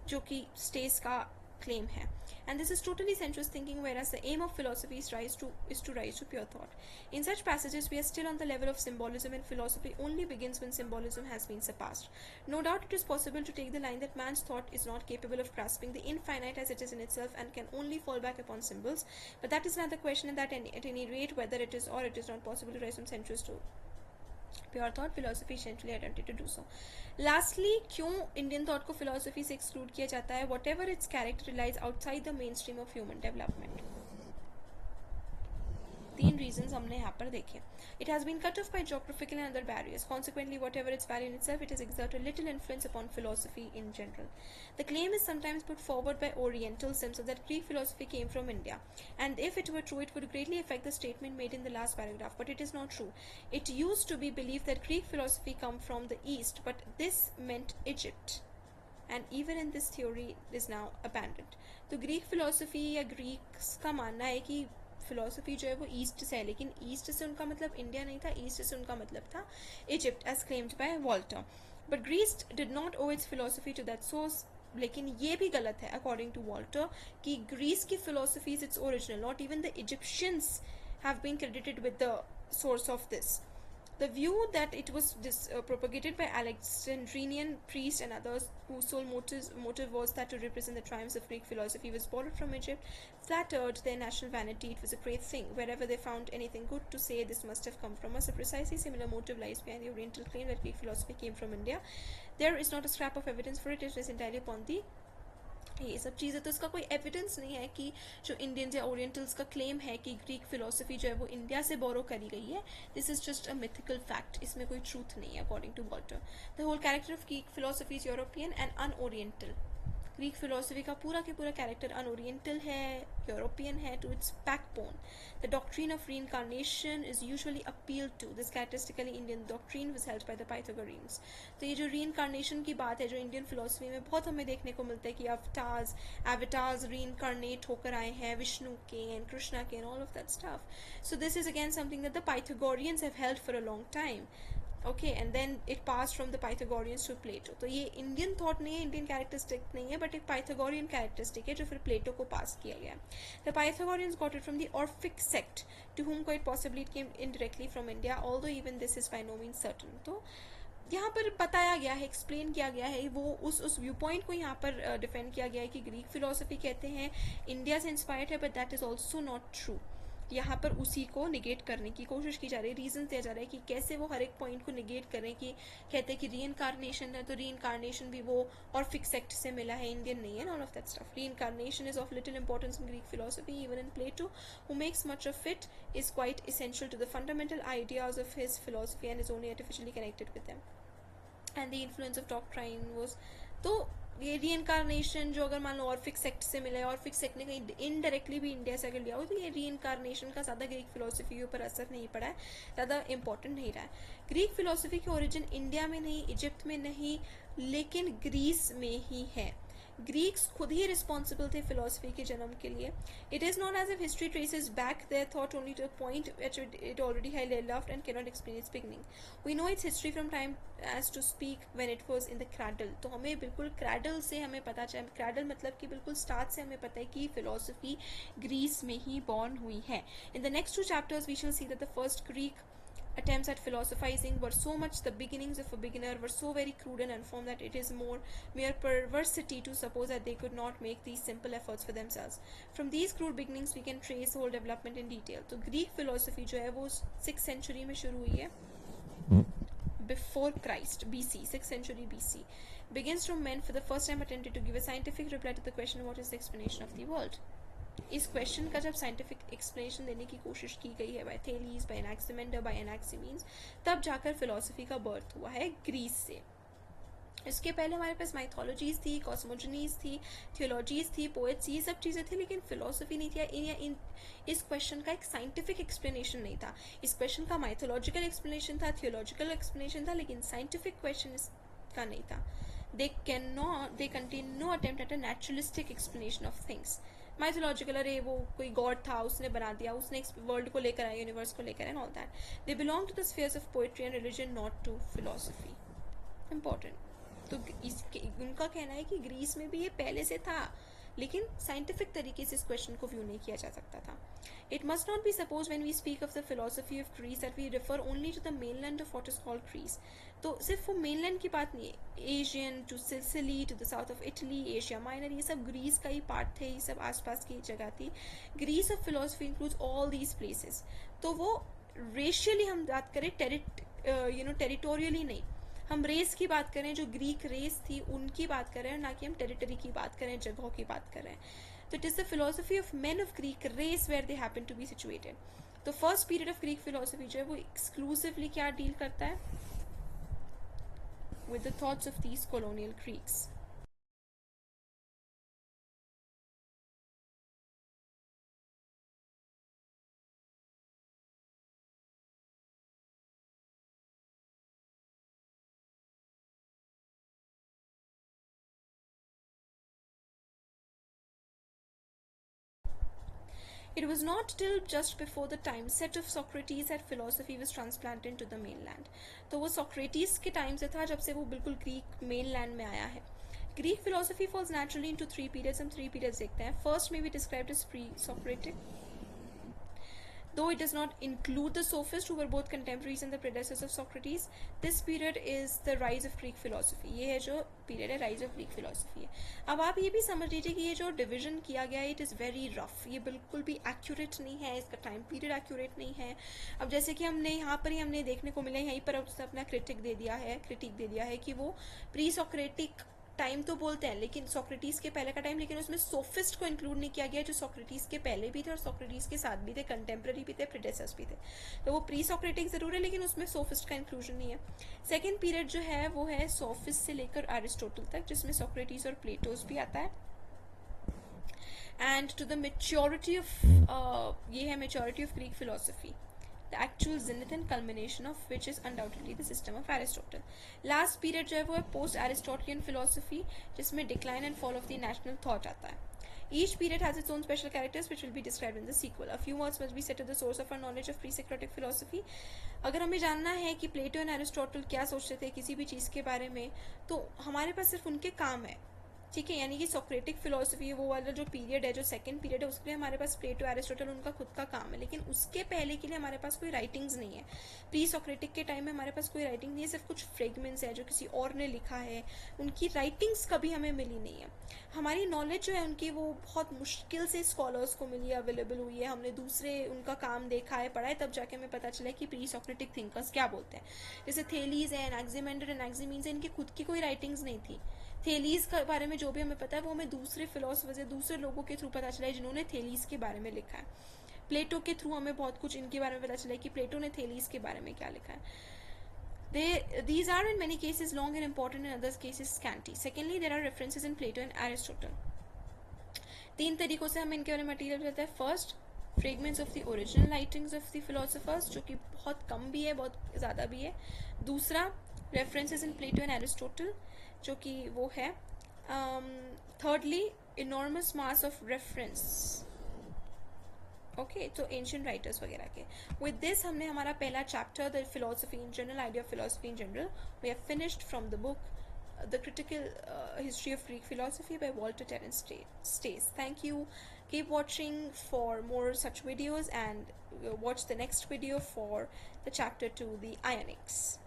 जो कि स्टेस का claim है. And this is totally sensuous thinking, whereas the aim of philosophy is to rise to pure thought. In such passages, we are still on the level of symbolism, and philosophy only begins when symbolism has been surpassed. No doubt it is possible to take the line that man's thought is not capable of grasping the infinite as it is in itself and can only fall back upon symbols, but that is another question, and that at any rate, whether it is or it is not possible to rise from sensuous to Pure thought, philosophy essentially attempted to do so. Lastly, क्यों Indian thought को philosophy से exclude किया जाता है? What ever its character lies outside the main stream of human development. 3 reasons हमने यहाँ पर देखे. It has been cut off by geographical and other barriers. Consequently, whatever its value in itself, it has exerted little influence upon philosophy in general. The claim is sometimes put forward by Orientals themselves that Greek philosophy came from India, and if it were true, it would greatly affect the statement made in the last paragraph. But it is not true. It used to be believed that Greek philosophy come from the East, but this meant Egypt. And even in this theory is now abandoned. तो Greek philosophy या Greeks का मानना है कि philosophy जो है वो east से है, लेकिन ईस्ट से उनका मतलब इंडिया नहीं था, ईस्ट से उनका मतलब था Egypt, as claimed by Walter. But Greece did not owe its philosophy to that source. लेकिन ये भी गलत है अकॉर्डिंग टू वॉल्टर कि ग्रीस की philosophy is its original. Not even the Egyptians have been credited with the source of this. The view that it was propagated by Alexandrian priests and others whose sole motive was that to represent the triumphs of Greek philosophy was borrowed from Egypt, flattered their national vanity. It was a great thing. Wherever they found anything good to say, this must have come from us. A precisely similar motive lies behind the Oriental claim that Greek philosophy came from India. There is not a scrap of evidence for it. It is entirely upon the ये सब चीज़ें. तो इसका कोई evidence नहीं है कि जो इंडियंस या ओरिएंटल्स का क्लेम है कि ग्रीक फिलोसफी जो है वो इंडिया से बोरो करी गई है. This is just a mythical fact. इसमें कोई ट्रूथ नहीं है according to Walter. The whole character of Greek philosophy is European and unoriental. Greek philosophy का पूरा के पूरा कैरेक्टर अनओरिएंटल है, यूरोपियन है to its backbone. The doctrine of reincarnation is usually appealed to. This characteristically Indian doctrine was held by the Pythagoreans. तो ये जो reincarnation की बात है जो इंडियन फिलोसफी में बहुत हमें देखने को मिलता है कि एवटार्स रीइंकार्नेट होकर आए हैं विष्णु के एंड कृष्णा के and all of that stuff. So this is again something that the Pythagoreans have held for a long time. Okay, and then it pass from the Pythagoreans to Plato. तो ये Indian thought नहीं है, Indian characteristic नहीं है, but एक Pythagorean characteristic है जो फिर प्लेटो को पास किया गया. The Pythagoreans got it from the Orphic sect to whom quite possibly it came indirectly from India, although even this is by no means certain. तो यहाँ पर बताया गया है, एक्सप्लेन किया गया है, वो उस व्यू पॉइंट को यहाँ पर डिफेंड किया गया है कि ग्रीक फिलोसफी कहते हैं इंडिया से इंस्पायर्ड है, but that is also not true. यहाँ पर उसी को निगेट करने की कोशिश की जा रही है. रीजन दिया जा रहा है कि कैसे वो हर एक पॉइंट को निगेट करें. कि कहते हैं कि रीइंकार्नेशन है, तो रीइंकार्नेशन भी वो और फिक्स सेक्ट से मिला है, इंडियन नहीं है, all of that stuff. Reincarnation is of little importance in Greek philosophy. Even in Plato who makes much of it is quite essential to the fundamental ideas of his philosophy and is only artificially connected with them. And the influence of doctrine was. तो ये reincarnation जो अगर मान लो और fix sect से मिला है और फिक्स सेक्ट ने कहीं इनडायरेक्टली भी इंडिया से अगर लिया हो, तो ये रीइंकार्नेशन का ज़्यादा ग्रीक फिलोसफी के ऊपर असर नहीं पड़ा है, ज़्यादा इंपॉर्टेंट नहीं रहा है. ग्रीक फिलोसफी की ओरिजिन इंडिया में नहीं, इजिप्ट में नहीं, लेकिन ग्रीस में ही है. ग्रीक्स खुद ही रिस्पॉन्सिबल थे फिलोसफी के जन्म के लिए. It is not as if history traces back their thought only to a point which it already had left and cannot explain its beginning. We know its history from time as to speak when it was in the cradle. तो हमें बिल्कुल cradle से हमें पता चला. cradle मतलब कि बिल्कुल स्टार्ट से हमें पता है कि फिलोसफी ग्रीस में ही बॉर्न हुई है. In the next 2 chapters we shall see that the first Greek attempts at philosophizing were so much the beginnings of a beginner, were so very crude and unformed that it is mere perversity to suppose that they could not make these simple efforts for themselves. From these crude beginnings we can trace the whole development in detail. तो Greek philosophy जो है वो 6th century में शुरू हुई है, before Christ, BC, 6th century BC. Begins from men for the first time attempted to give a scientific reply to the question what is the explanation of the world. इस question का जब scientific explanation देने की कोशिश की गई है bye थेलीस, bye एनाक्सिमेंडर, bye एनाक्सिमीन्स, तब जाकर फिलोसफी का बर्थ हुआ है ग्रीस से. इसके पहले हमारे पास माइथोलॉजीज थी, कॉस्मोजनीज थी, थियोलॉजीज थी, पोएट्स, ये सब चीज़ें थी, लेकिन फिलोसफी नहीं थी. इस क्वेश्चन का एक साइंटिफिक एक्सप्लेनेशन नहीं था. इस क्वेश्चन का माइथोलॉजिकल एक्सप्लेनेशन था, थियोलॉजिकल एक्सप्लेनेशन था, लेकिन साइंटिफिक क्वेश्चन इसका नहीं था. they contain no attempt at a naturalistic explanation of things. Mythological, अरे वो कोई गॉड था, उसने बना दिया, उसने वर्ल्ड को लेकर आया, यूनिवर्स को लेकर, and all that. They belong to the spheres of poetry and religion, not to philosophy. Important. तो उनका कहना है कि ग्रीस में भी ये पहले से था, लेकिन साइंटिफिक तरीके से इस क्वेश्चन को व्यू नहीं किया जा सकता था. It must not be suppose when we speak of the philosophy of Greece that we refer only to the mainland of what is called Greece. तो सिर्फ वो मेनलैंड की बात नहीं है. Asian to Sicily to the south of Italy, Asia Minor, ये सब Greece का ही पार्ट थे, ये सब आसपास की जगह थी. Greece of philosophy includes all these places. तो वो रेशियली हम बात करें टेरिटोरियली नहीं, हम रेस की बात करें, जो ग्रीक रेस थी उनकी बात करें, ना कि हम टेरिटरी की बात करें, जगहों की बात करें. तो it is the philosophy of men of Greek race where they happen to be situated. तो first period of Greek philosophy जो है वो एक्सक्लूसिवली क्या डील करता है, with the thoughts of these colonial Greeks. It was not till just before the time set of Socrates that philosophy was transplanted to the mainland. तो वो Socrates के time से था जब से वो बिल्कुल ग्रीक mainland में आया है. Greek philosophy falls naturally into three periods. हम three periods देखते हैं. First may be described as pre-Socratic, though it does not include the sophists who were both contemporaries and the predecessors of Socrates. This period is the rise of Greek philosophy. ये है जो period है rise of Greek philosophy है. अब आप ये भी समझ लीजिए कि ये जो डिवीजन किया गया है इट इज़ वेरी रफ, ये बिल्कुल भी एक्यूरेट नहीं है, इसका टाइम पीरियड एक्यूरेट नहीं है. अब जैसे कि हमने यहाँ पर ही हमने देखने को मिला, यहीं पर उसने अपना क्रिटिक दे दिया है कि वो प्री सोक्रेटिक टाइम तो बोलते हैं, लेकिन सोक्रेटिस के पहले का टाइम, लेकिन उसमें सोफिस्ट को इंक्लूड नहीं किया गया जो सोक्रेटिस के पहले भी थे और सोक्रेटिस के साथ भी थे, कंटेम्प्रेरी भी थे, प्रीडेसेसर्स भी थे. तो वो प्री सोक्रेटिक जरूर है, लेकिन उसमें सोफिस्ट का इंक्लूजन नहीं है. सेकेंड पीरियड जो है वो है सोफिस्ट से लेकर एरिस्टोटल तक, जिसमें सोक्रेटिस और प्लेटोस भी आता है. And to the maturity of ये है maturity of Greek philosophy, the actual zenith and culmination of which is undoubtedly the system of Aristotle. Last period जो है वो है post Aristotelian philosophy, जिसमें decline and fall of the national thought आता है. Each period has its own special characters which will be described in the sequel. A few words must be set to the source of our knowledge of pre-Socratic philosophy. अगर हमें जानना है कि प्लेटो and Aristotle क्या सोचते थे किसी भी चीज़ के बारे में, तो हमारे पास सिर्फ उनके काम है, ठीक है. यानी कि सोक्रेटिक फिलोसफी वो वाला जो पीरियड है, जो सेकंड पीरियड है, उसके लिए हमारे पास प्लेटो एरिस्टोटल उनका खुद का काम है, लेकिन उसके पहले के लिए हमारे पास कोई राइटिंग्स नहीं है. प्री सोक्रेटिक के टाइम में हमारे पास कोई राइटिंग नहीं है, सिर्फ कुछ फ्रेगमेंट्स है जो किसी और ने लिखा है, उनकी राइटिंग्स कभी हमें मिली नहीं है. हमारी नॉलेज जो है उनकी वो बहुत मुश्किल से स्कॉलर्स को मिली है, अवेलेबल हुई है, हमने दूसरे उनका काम देखा है, पढ़ा है, तब जाके हमें पता चला कि प्री सोक्रेटिक थिंकर्स क्या बोलते हैं. जैसे थेलीज है, एनाक्सिमेंडर, एनाक्सिमीन्स है, इनकी खुद की कोई राइटिंग्स नहीं थी. थेलीज के बारे में जो भी हमें पता है वो हमें दूसरे फिलोसफर्स या दूसरे लोगों के थ्रू पता चला है जिन्होंने थेलीज के बारे में लिखा है. प्लेटो के थ्रू हमें बहुत कुछ इनके बारे में पता चला है कि प्लेटो ने थेलीज के बारे में क्या लिखा है. These are in many cases long and important, in other cases scanty. Secondly, there are references in Plato and Aristotle. तीन तरीकों से हमें इनके बारे में मटीरियल मिलता है. First, fragments of the original writings of the philosophers, जो कि बहुत कम भी है बहुत ज़्यादा भी है. दूसरा, references in Plato and Aristotle, जो कि वो है. Thirdly, enormous mass of reference, okay, तो एंशियंट राइटर्स वगैरह के. विद दिस हमने हमारा पहला chapter the philosophy in general, idea of philosophy in general, we have finished from the book The Critical History of Greek Philosophy by Walter Terence Stace. Thank you. Keep watching for more such videos and watch the next video for the chapter 2, the Ionics.